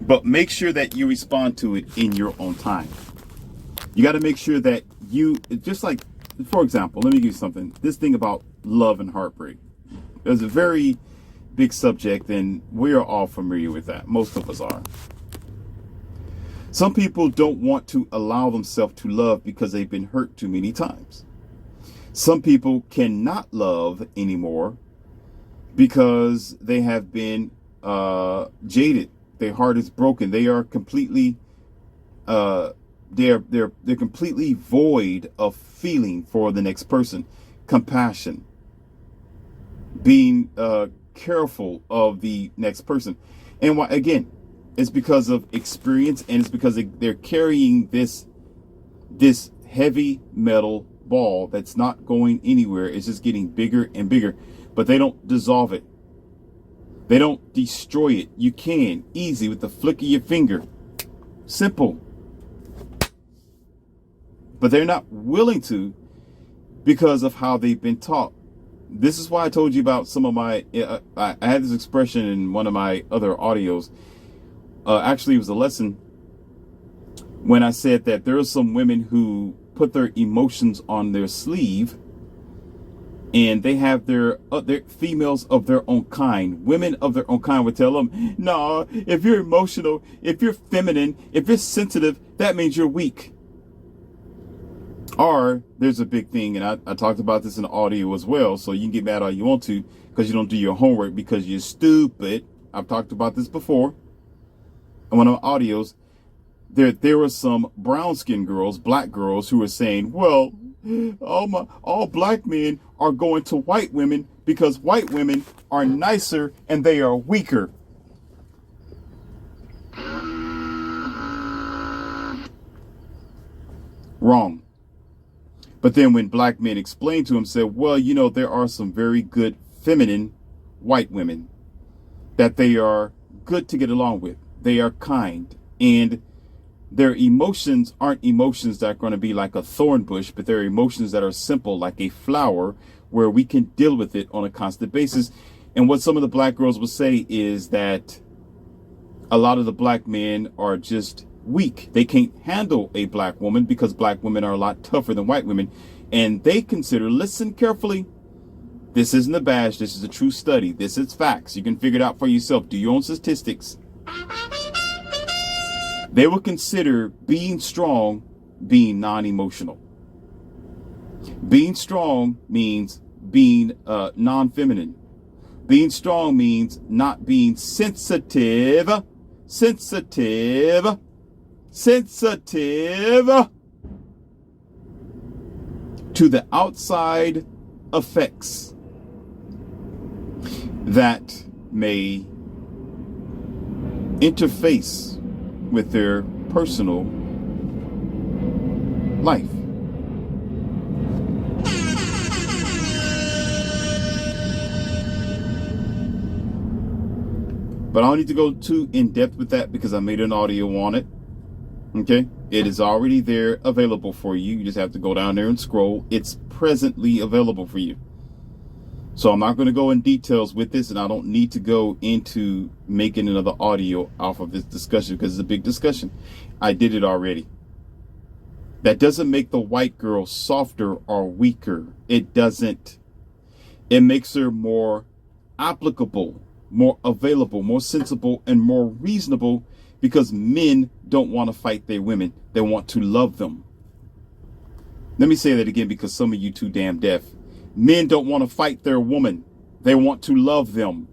but make sure that you respond to it in your own time. You got to make sure that just like, for example, let me give you something. This thing about love and heartbreak is a very big subject, and we are all familiar with that. Most of us are. Some people don't want to allow themselves to love because they've been hurt too many times. Some people cannot love anymore because they have been jaded. Their heart is broken. They are completely they're completely void of feeling for the next person, compassion, being careful of the next person. And why, again, it's because of experience, and it's because they're carrying this heavy metal ball that's not going anywhere. It's just getting bigger and bigger, but they don't dissolve it. They don't destroy it. You can easy with the flick of your finger. Simple. But they're not willing to because of how they've been taught. This is why I told you about some of my, I had this expression in one of my other audios. Actually, it was a lesson when I said that there are some women who put their emotions on their sleeve, and they have their females of their own kind. Women of their own kind would tell them, no, if you're emotional, if you're feminine, if you're sensitive, that means you're weak. Or there's a big thing, and I talked about this in the audio as well, so you can get mad all you want to because you don't do your homework because you're stupid. I've talked about this before in one of my audios. There were some brown-skinned girls, black girls, who were saying, well, all black men are going to white women because white women are nicer and they are weaker. Wrong. But then when black men explained to him, said, well, you know, there are some very good feminine white women that they are good to get along with. They are kind, and their emotions aren't emotions that are going to be like a thorn bush, but they're emotions that are simple, like a flower, where we can deal with it on a constant basis. And what some of the black girls would say is that a lot of the black men are just weak. They can't handle a black woman because black women are a lot tougher than white women. And they consider, listen carefully, this isn't a bash, this is a true study. This is facts. You can figure it out for yourself. Do your own statistics. They will consider being strong being non-emotional. Being strong means being non-feminine. Being strong means not being sensitive to the outside effects that may interface with their personal life. But I don't need to go too in depth with that because I made an audio on it. Okay, it is already there available for you. You just have to go down there and scroll. It's presently available for you. So I'm not going to go in details with this, and I don't need to go into making another audio off of this discussion because it's a big discussion. I did it already. That doesn't make the white girl softer or weaker. It doesn't. It makes her more applicable, more available, more sensible, and more reasonable, because men don't want to fight their women. They want to love them. Let me say that again because some of you too damn deaf. Men don't want to fight their woman. They want to love them.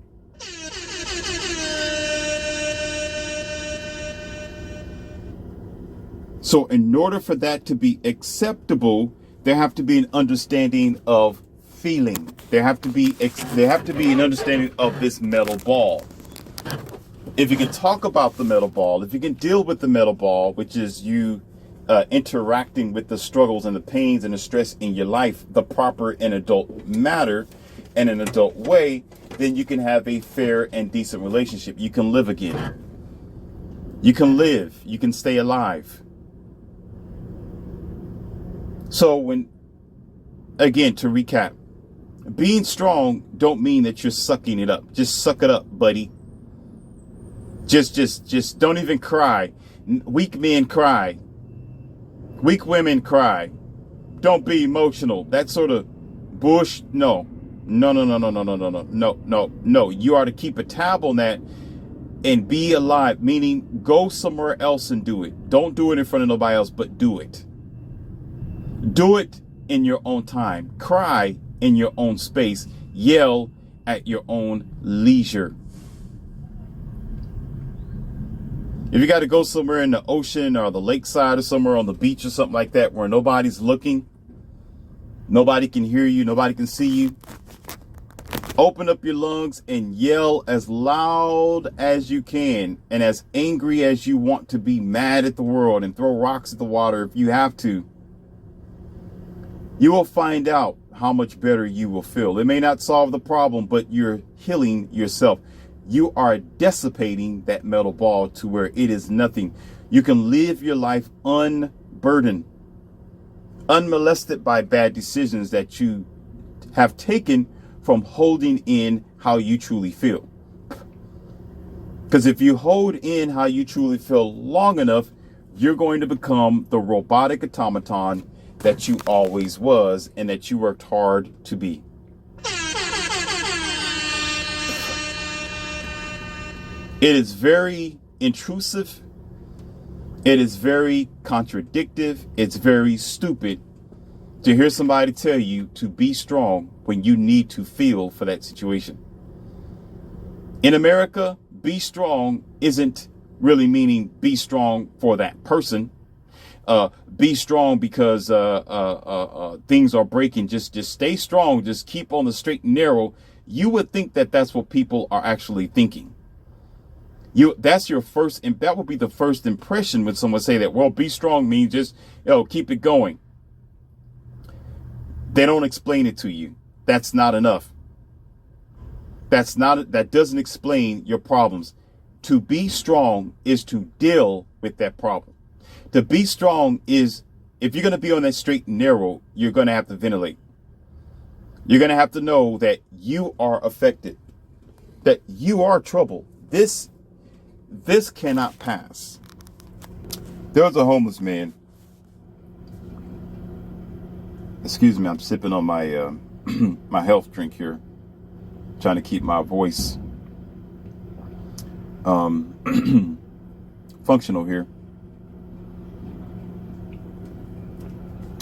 So in order for that to be acceptable, there have to be an understanding of feeling. There have to be an understanding of this metal ball. If you can talk about the metal ball, if you can deal with the metal ball, which is you interacting with the struggles and the pains and the stress in your life, the proper and adult manner and an adult way, then you can have a fair and decent relationship. You can live again. You can live. You can stay alive. So again, to recap, being strong don't mean that you're sucking it up. Just suck it up, buddy. Just don't even cry. Weak men cry. Weak women cry. Don't be emotional. That sort of bush. No. You are to keep a tab on that and be alive, meaning go somewhere else and do it. Don't do it in front of nobody else, but do it. Do it in your own time. Cry in your own space. Yell at your own leisure. If you got to go somewhere in the ocean or the lakeside or somewhere on the beach or something like that where nobody's looking, nobody can hear you, nobody can see you, open up your lungs and yell as loud as you can and as angry as you want to be, mad at the world, and throw rocks at the water if you have to. You will find out how much better you will feel. It may not solve the problem, but you're healing yourself. You are dissipating that metal ball to where it is nothing. You can live your life unburdened, unmolested by bad decisions that you have taken from holding in how you truly feel. Because if you hold in how you truly feel long enough, you're going to become the robotic automaton that you always was and that you worked hard to be. It is very intrusive. It is very contradictive. It's very stupid to hear somebody tell you to be strong when you need to feel for that situation. In America, be strong isn't really meaning be strong for that person. Be strong because things are breaking. Just stay strong. Just keep on the straight and narrow. You would think that that's what people are actually thinking. That's your first, and that would be the first impression when someone say that. Well, be strong means just keep it going. They don't explain it to you. That's not enough. That doesn't explain your problems. To be strong is to deal with that problem. To be strong is, if you're going to be on that straight and narrow, you're going to have to ventilate. You're going to have to know that you are affected, that you are troubled. This cannot pass. There was a homeless man. Excuse me, I'm sipping on my my health drink here, trying to keep my voice functional here.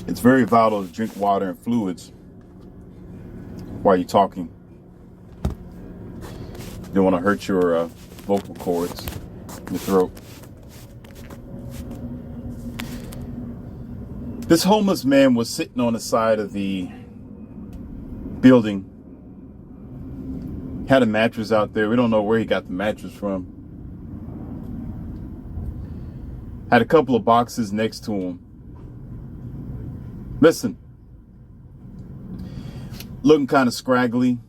It's very vital to drink water and fluids while you're talking. You don't want to hurt your vocal cords, your throat. This homeless man was sitting on the side of the building. Had a mattress out there. We don't know where he got the mattress from. Had a couple of boxes next to him. Listen. Looking kind of scraggly.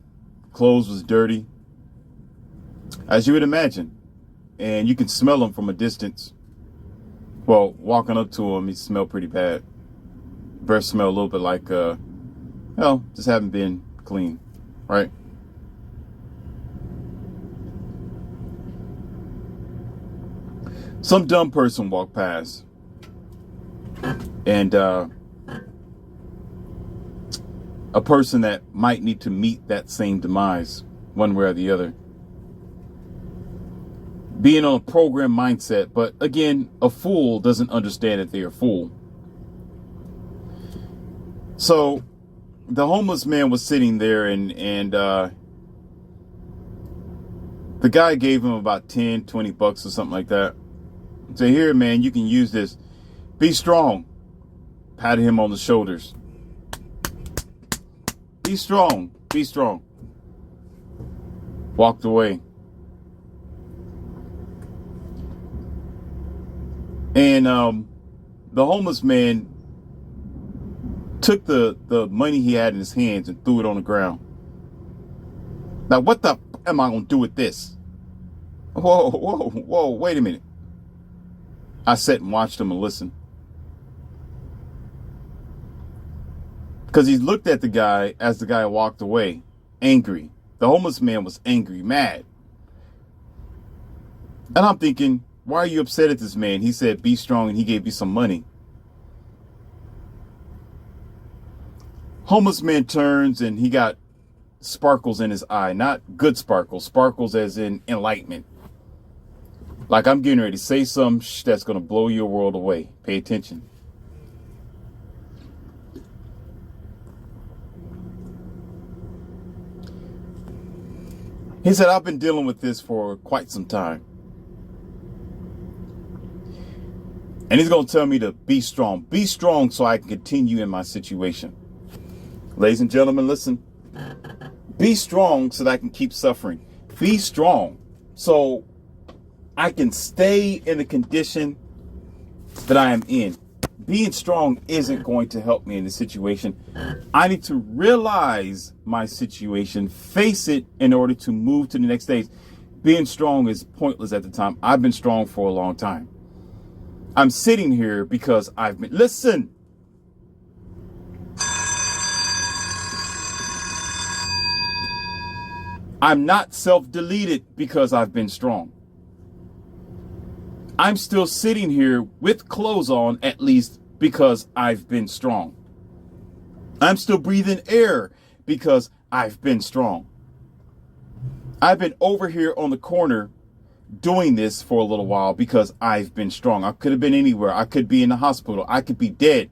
Clothes was dirty. as you would imagine. And you can smell him from a distance. Well, walking up to him, he smelled pretty bad. Breath smelled a little bit like, just haven't been clean, right? Some dumb person walked past, and a person that might need to meet that same demise, one way or the other. Being on a program mindset, but again, a fool doesn't understand that they're a fool. So the homeless man was sitting there, and the guy gave him about 10, 20 bucks or something like that. Say, here, man, you can use this. Be strong. Patted him on the shoulders. Be strong. Be strong. Walked away. And the homeless man took the money he had in his hands and threw it on the ground. Now, what the am I going to do with this? Whoa, wait a minute. I sat and watched him and listened. Because he looked at the guy as the guy walked away, angry. The homeless man was angry, mad. And I'm thinking, why are you upset at this man? He said, be strong, and he gave you some money. Homeless man turns and he got sparkles in his eye. Not good sparkles. Sparkles as in enlightenment. Like I'm getting ready to say something that's going to blow your world away. Pay attention. He said, I've been dealing with this for quite some time. And he's going to tell me to be strong. Be strong so I can continue in my situation. Ladies and gentlemen, listen. Be strong so that I can keep suffering. Be strong so I can stay in the condition that I am in. Being strong isn't going to help me in this situation. I need to realize my situation, face it in order to move to the next stage. Being strong is pointless at the time. I've been strong for a long time. I'm sitting here because I've been, listen. I'm not self-deleted because I've been strong. I'm still sitting here with clothes on, at least because I've been strong. I'm still breathing air because I've been strong. I've been over here on the corner doing this for a little while because I've been strong. I could have been anywhere. I could be in the hospital. I could be dead.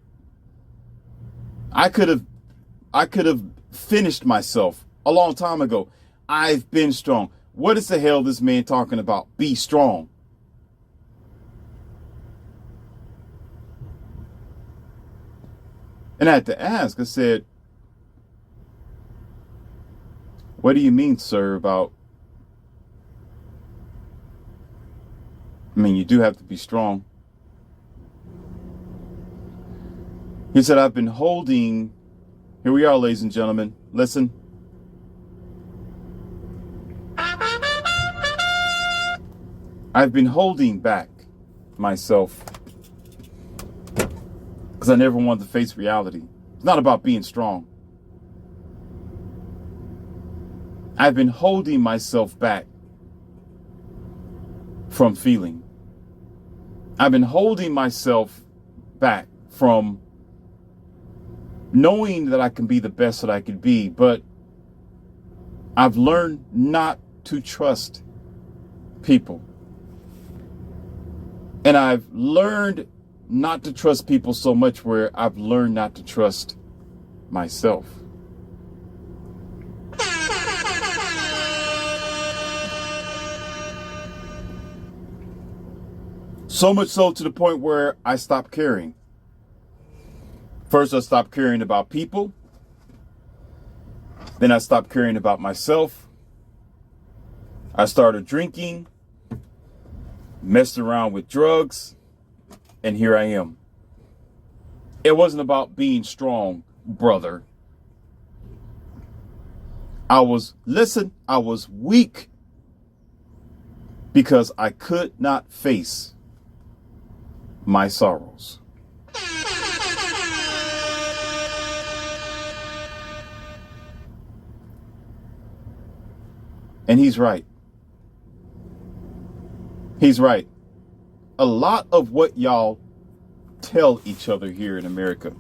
I could have finished myself a long time ago. I've been strong. What is the hell this man talking about? Be strong. And I had to ask, I said, what do you mean, sir, about, I mean, you do have to be strong. He said, I've been holding, here we are, ladies and gentlemen, listen. I've been holding back myself because I never wanted to face reality. It's not about being strong. I've been holding myself back from feeling. I've been holding myself back from knowing that I can be the best that I could be, but I've learned not to trust people. And I've learned not to trust people so much where I've learned not to trust myself. So much so to the point where I stopped caring. First, I stopped caring about people. Then I stopped caring about myself. I started drinking, messed around with drugs, and here I am. It wasn't about being strong, brother. I was weak. because I could not face my sorrows. And he's right. He's right. A lot of what y'all tell each other here in America,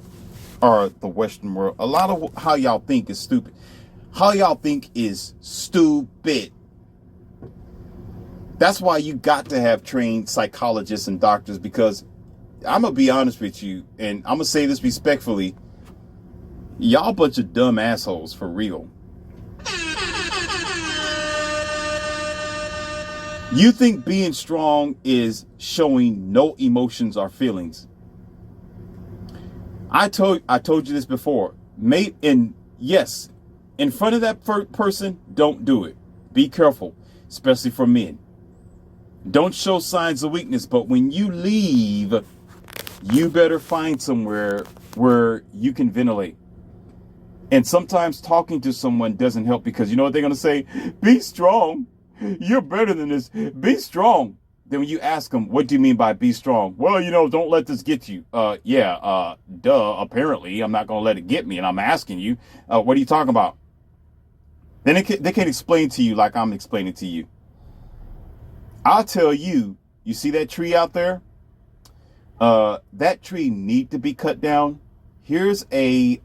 or the Western world, a lot of how y'all think is stupid. How y'all think is stupid. That's why you got to have trained psychologists and doctors, because I'm going to be honest with you, and I'm going to say this respectfully. Y'all a bunch of dumb assholes for real. You think being strong is showing no emotions or feelings. I told you this before. Yes, in front of that person, don't do it. Be careful, especially for men. Don't show signs of weakness, but when you leave, you better find somewhere where you can ventilate. And sometimes talking to someone doesn't help, because you know what they're going to say? Be strong. You're better than this. Be strong. Then when you ask them, what do you mean by be strong? Well, don't let this get you. Duh. Apparently, I'm not going to let it get me. And I'm asking you, what are you talking about? Then they can't explain to you like I'm explaining to you. I'll tell you, you see that tree out there? That tree need to be cut down. Here's a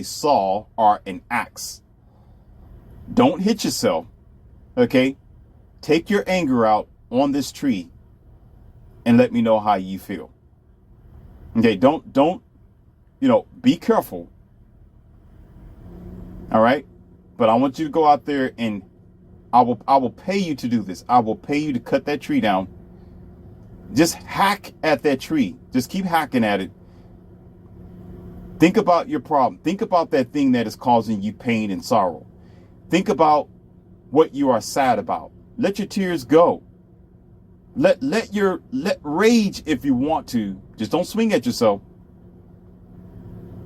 saw or an axe. Don't hit yourself. Okay? Take your anger out on this tree and let me know how you feel. Okay, don't be careful. All right? But I want you to go out there, and I will pay you to do this. I will pay you to cut that tree down. Just hack at that tree. Just keep hacking at it. Think about your problem. Think about that thing that is causing you pain and sorrow. Think about what you are sad about. Let your tears go. Let rage if you want to. Just don't swing at yourself,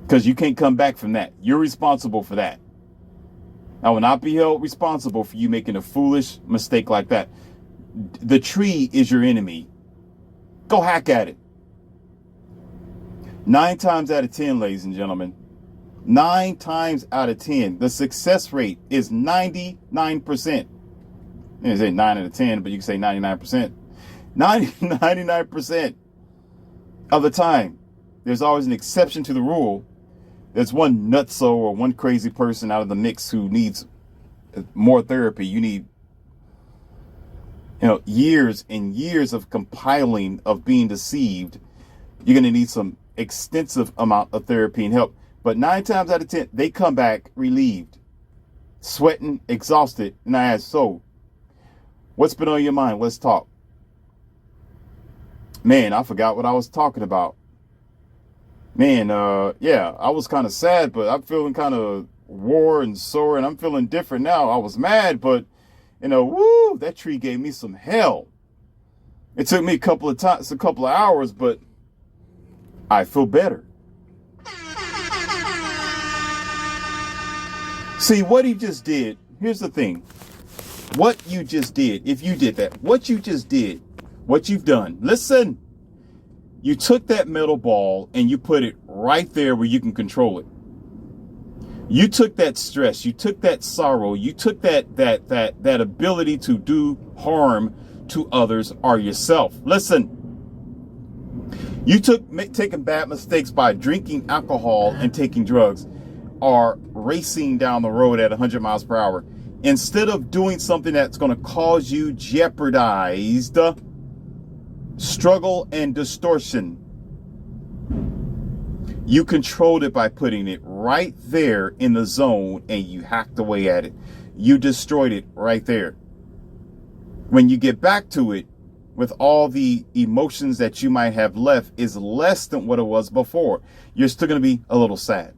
because you can't come back from that. You're responsible for that. I will not be held responsible for you making a foolish mistake like that. The tree is your enemy. Go hack at it. 9 times out of 10, ladies and gentlemen, 9 times out of 10, the success rate is 99%. You say 9 out of 10, but you can say 99%. 99% of the time. There's always an exception to the rule. There's one nutso or one crazy person out of the mix who needs more therapy. You need, years and years of compiling, of being deceived. You're going to need some extensive amount of therapy and help. But 9 times out of 10, they come back relieved, sweating, exhausted. And I ask, so, what's been on your mind? Let's talk. Man, I forgot what I was talking about. Man, I was kind of sad, but I'm feeling kind of wore and sore, and I'm feeling different now. I was mad, but, that tree gave me some hell. It took me a couple of hours, but I feel better. See, what he just did, here's the thing. What you just did, if you did that, what you just did, what you've done, listen, you took that metal ball and you put it right there where you can control it. You took that stress, you took that sorrow, you took that ability to do harm to others or yourself. Listen, you taking bad mistakes by drinking alcohol and taking drugs, or racing down the road at 100 miles per hour. Instead of doing something that's going to cause you jeopardized struggle and distortion, you controlled it by putting it right there in the zone, and you hacked away at it. You destroyed it right there. When you get back to it, with all the emotions that you might have left, is less than what it was before. You're still going to be a little sad.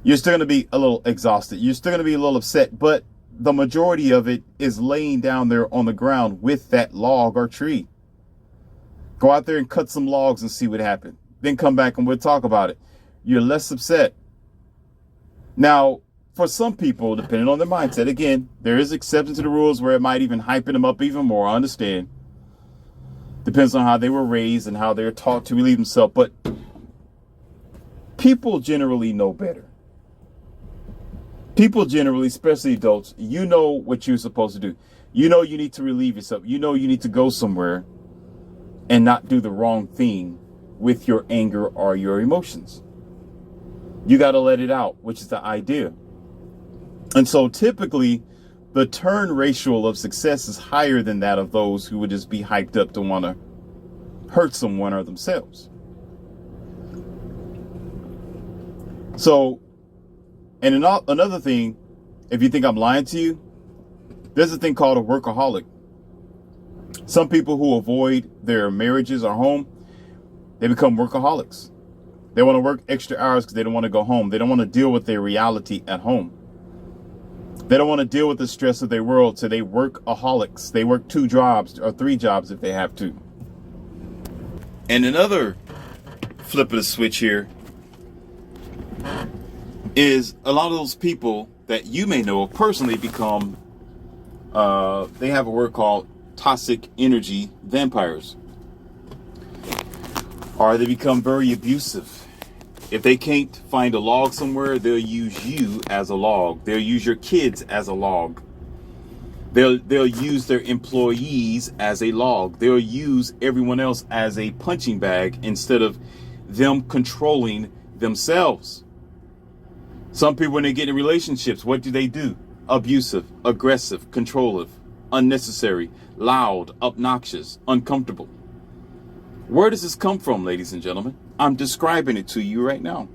You're still going to be a little exhausted. You're still going to be a little upset, but the majority of it is laying down there on the ground with that log or tree. Go out there and cut some logs and see what happened. Then come back and we'll talk about it. You're less upset. Now, for some people, depending on their mindset, again, there is exception to the rules where it might even hypen them up even more. I understand. Depends on how they were raised and how they're taught to relieve themselves. But people generally know better. People generally, especially adults, you know what you're supposed to do. You know you need to relieve yourself. You know you need to go somewhere and not do the wrong thing with your anger or your emotions. You got to let it out, which is the idea. And so typically the turn ratio of success is higher than that of those who would just be hyped up to want to hurt someone or themselves. So, and another thing, if you think I'm lying to you, there's a thing called a workaholic. Some people who avoid their marriages or home, they become workaholics. They want to work extra hours because they don't want to go home. They don't want to deal with their reality at home. They don't want to deal with the stress of their world, so they workaholics. They work 2 jobs or 3 jobs if they have to. And another flip of the switch here is a lot of those people that you may know personally become, they have a word called toxic energy vampires. Or they become very abusive. If they can't find a log somewhere, they'll use you as a log. They'll use your kids as a log. They'll use their employees as a log. They'll use everyone else as a punching bag instead of them controlling themselves. Some people, when they get in relationships, what do? Abusive, aggressive, controlling, unnecessary, loud, obnoxious, uncomfortable. Where does this come from, ladies and gentlemen? I'm describing it to you right now.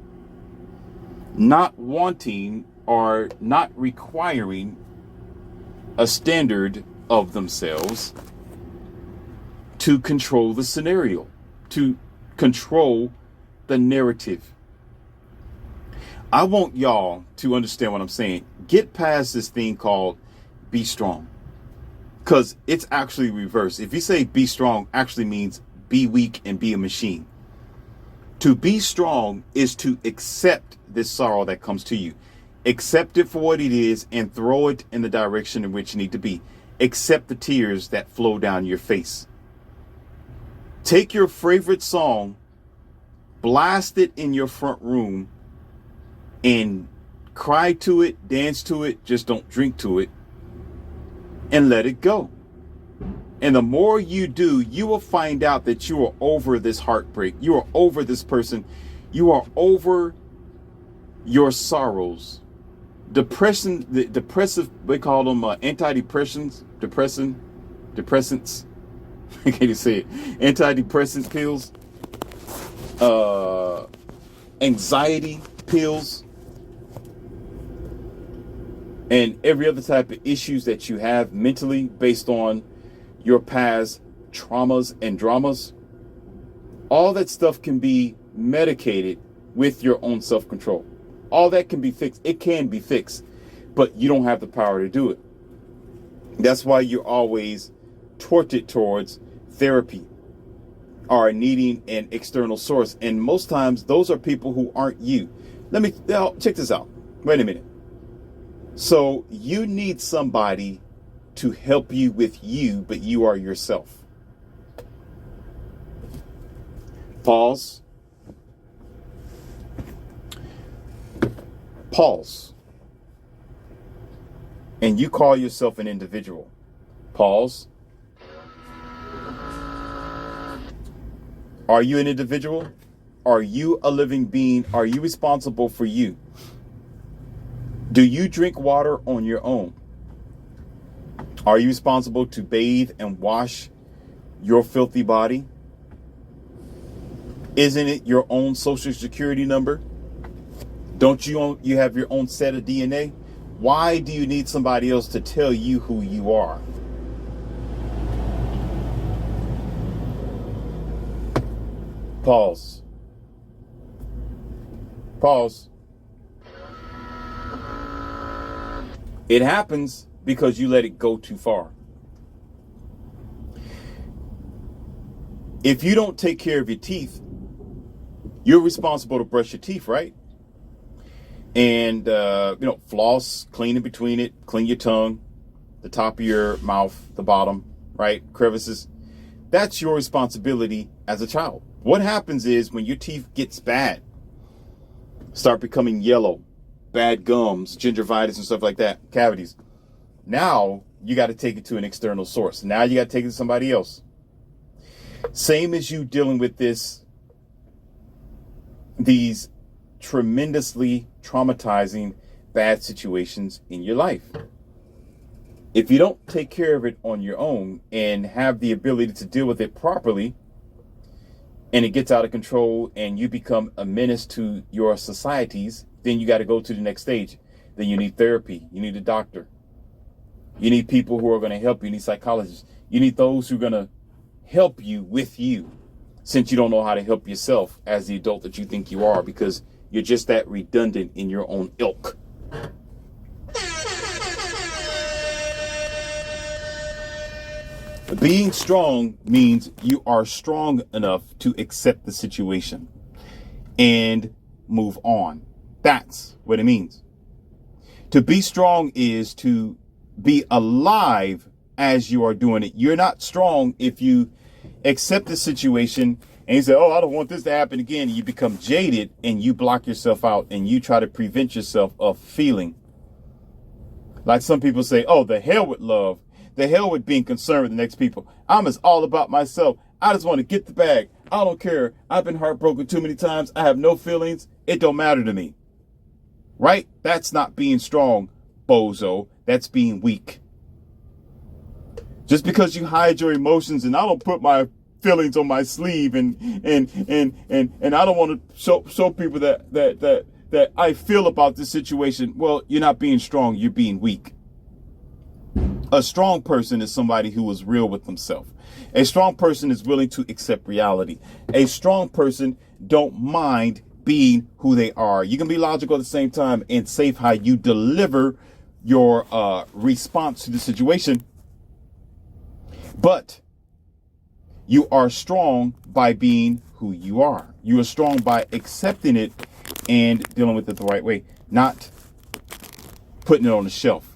Not wanting or not requiring a standard of themselves to control the scenario, to control the narrative. I want y'all to understand what I'm saying. Get past this thing called be strong. Because it's actually reversed. If you say be strong, actually means be weak and be a machine. To be strong is to accept this sorrow that comes to you. Accept it for what it is and throw it in the direction in which you need to be. Accept the tears that flow down your face. Take your favorite song, blast it in your front room, and cry to it, dance to it, just don't drink to it, and let it go. And the more you do, you will find out that you are over this heartbreak. You are over this person. You are over your sorrows. Depression, the depressive, they call them antidepressants, depressants. I can't even say it. Antidepressant pills, anxiety pills, and every other type of issues that you have mentally based on your past traumas and dramas. All that stuff can be medicated with your own self-control. All that can be fixed. It can be fixed, but you don't have the power to do it. That's why you're always tortured towards therapy or needing an external source. And most times those are people who aren't you. Check this out. Wait a minute. So you need somebody to help you with you, but you are yourself. Pause. Pause. And you call yourself an individual. Pause. Are you an individual? Are you a living being? Are you responsible for you? Do you drink water on your own? Are you responsible to bathe and wash your filthy body? Isn't it your own social security number? Don't you have your own set of DNA? Why do you need somebody else to tell you who you are? Pause. Pause. It happens because you let it go too far. If you don't take care of your teeth, you're responsible to brush your teeth, right? And, floss, clean in between it, clean your tongue, the top of your mouth, the bottom, right? Crevices. That's your responsibility as a child. What happens is when your teeth gets bad, start becoming yellow, bad gums, gingivitis and stuff like that, cavities. Now you got to take it to an external source. Now you got to take it to somebody else. Same as you dealing with these tremendously traumatizing bad situations in your life. If you don't take care of it on your own and have the ability to deal with it properly, and it gets out of control and you become a menace to your societies, then you got to go to the next stage. Then you need therapy. You need a doctor. You need people who are going to help you. You need psychologists. You need those who are going to help you with you, since you don't know how to help yourself as the adult that you think you are, because you're just that redundant in your own ilk. Being strong means you are strong enough to accept the situation and move on. That's what it means. To be strong is to be alive as you are doing it. You're not strong if you accept the situation and you say, oh, I don't want this to happen again. You become jaded and you block yourself out and you try to prevent yourself of feeling. Like some people say, oh, the hell with love. The hell with being concerned with the next people. I'm just all about myself. I just want to get the bag. I don't care. I've been heartbroken too many times. I have no feelings. It don't matter to me. Right? That's not being strong, bozo. That's being weak. Just because you hide your emotions and I don't put my feelings on my sleeve and I don't want to show people that I feel about this situation. Well, you're not being strong. You're being weak. A strong person is somebody who is real with themselves. A strong person is willing to accept reality. A strong person don't mind being who they are. You can be logical at the same time and safe how you deliver your response to the situation. But you are strong by being who you are. You are strong by accepting it and dealing with it the right way, not putting it on the shelf.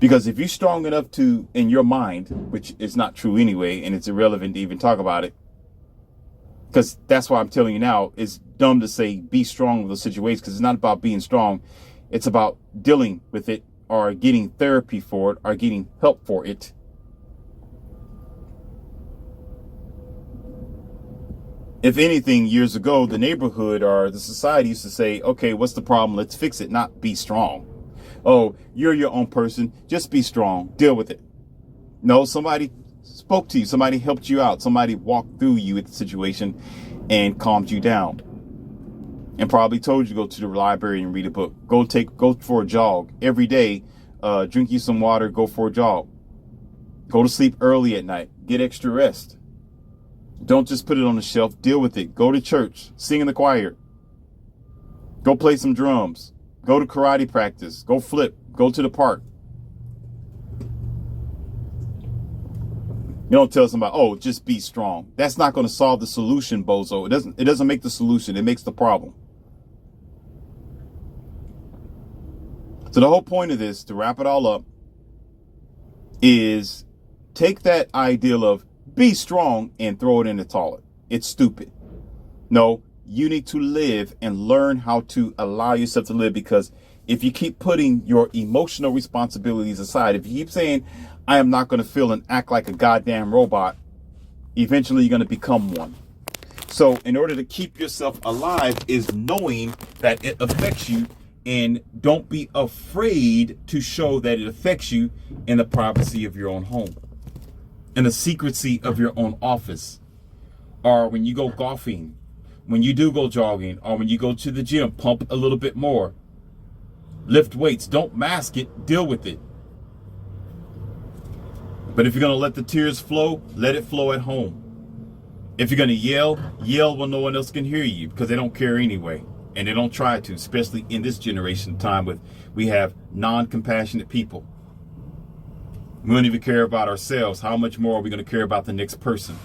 Because if you're strong enough to, in your mind, which is not true anyway, and it's irrelevant to even talk about it, because that's why I'm telling you now, it's dumb to say be strong with the situation, because it's not about being strong. It's about dealing with it or getting therapy for it or getting help for it. If anything, years ago, the neighborhood or the society used to say, okay, what's the problem? Let's fix it, not be strong. Oh, you're your own person. Just be strong. Deal with it. No, somebody spoke to you. Somebody helped you out. Somebody walked through you with the situation and calmed you down. And probably told you to go to the library and read a book. Go for a jog every day. Drink you some water. Go for a jog. Go to sleep early at night. Get extra rest. Don't just put it on the shelf. Deal with it. Go to church. Sing in the choir. Go play some drums. Go to karate practice. Go flip. Go to the park. You don't tell somebody, oh, just be strong. That's not going to solve the solution, bozo. It doesn't make the solution. It makes the problem. So the whole point of this, to wrap it all up, is take that ideal of be strong and throw it in the toilet. It's stupid. No. You need to live and learn how to allow yourself to live, because if you keep putting your emotional responsibilities aside, if you keep saying, I am not going to feel and act like a goddamn robot, eventually you're going to become one. So in order to keep yourself alive is knowing that it affects you, and don't be afraid to show that it affects you in the privacy of your own home, in the secrecy of your own office, or when you go golfing. When you do go jogging, or when you go to the gym, pump a little bit more. Lift weights. Don't mask it. Deal with it. But if you're going to let the tears flow, let it flow at home. If you're going to yell when no one else can hear you, because they don't care anyway. And they don't try to, especially in this generation time we have non-compassionate people. We don't even care about ourselves. How much more are we going to care about the next person?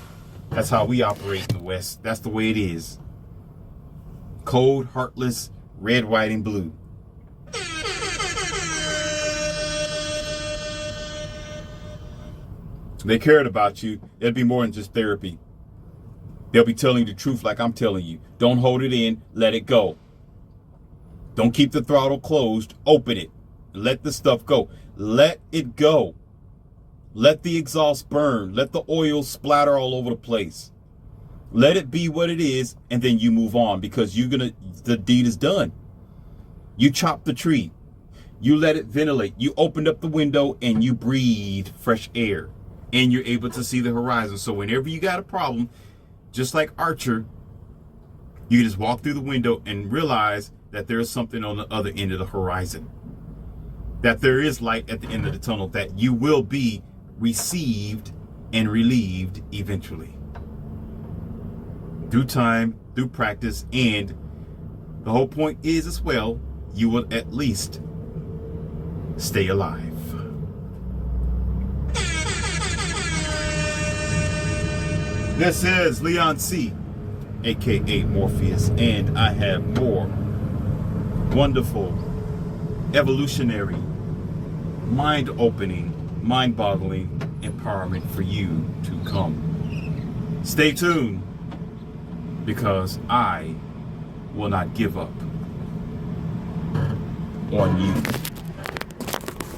That's how we operate in the West. That's the way it is. Cold, heartless, red, white, and blue. They cared about you. It'd be more than just therapy. They'll be telling you the truth like I'm telling you. Don't hold it in. Let it go. Don't keep the throttle closed. Open it. Let the stuff go. Let it go. Let the exhaust burn. Let the oil splatter all over the place. Let it be what it is, and then you move on, because the deed is done. You chop the tree. You let it ventilate. You opened up the window and you breathe fresh air. And you're able to see the horizon. So whenever you got a problem, just like Archer, you just walk through the window and realize that there is something on the other end of the horizon. That there is light at the end of the tunnel, that you will be received and relieved eventually. Through time, through practice, and the whole point is as well, you will at least stay alive. This is Leon C, aka Morpheus, and I have more wonderful, evolutionary, mind-opening, mind-boggling empowerment for you to come. Stay tuned, because I will not give up on you.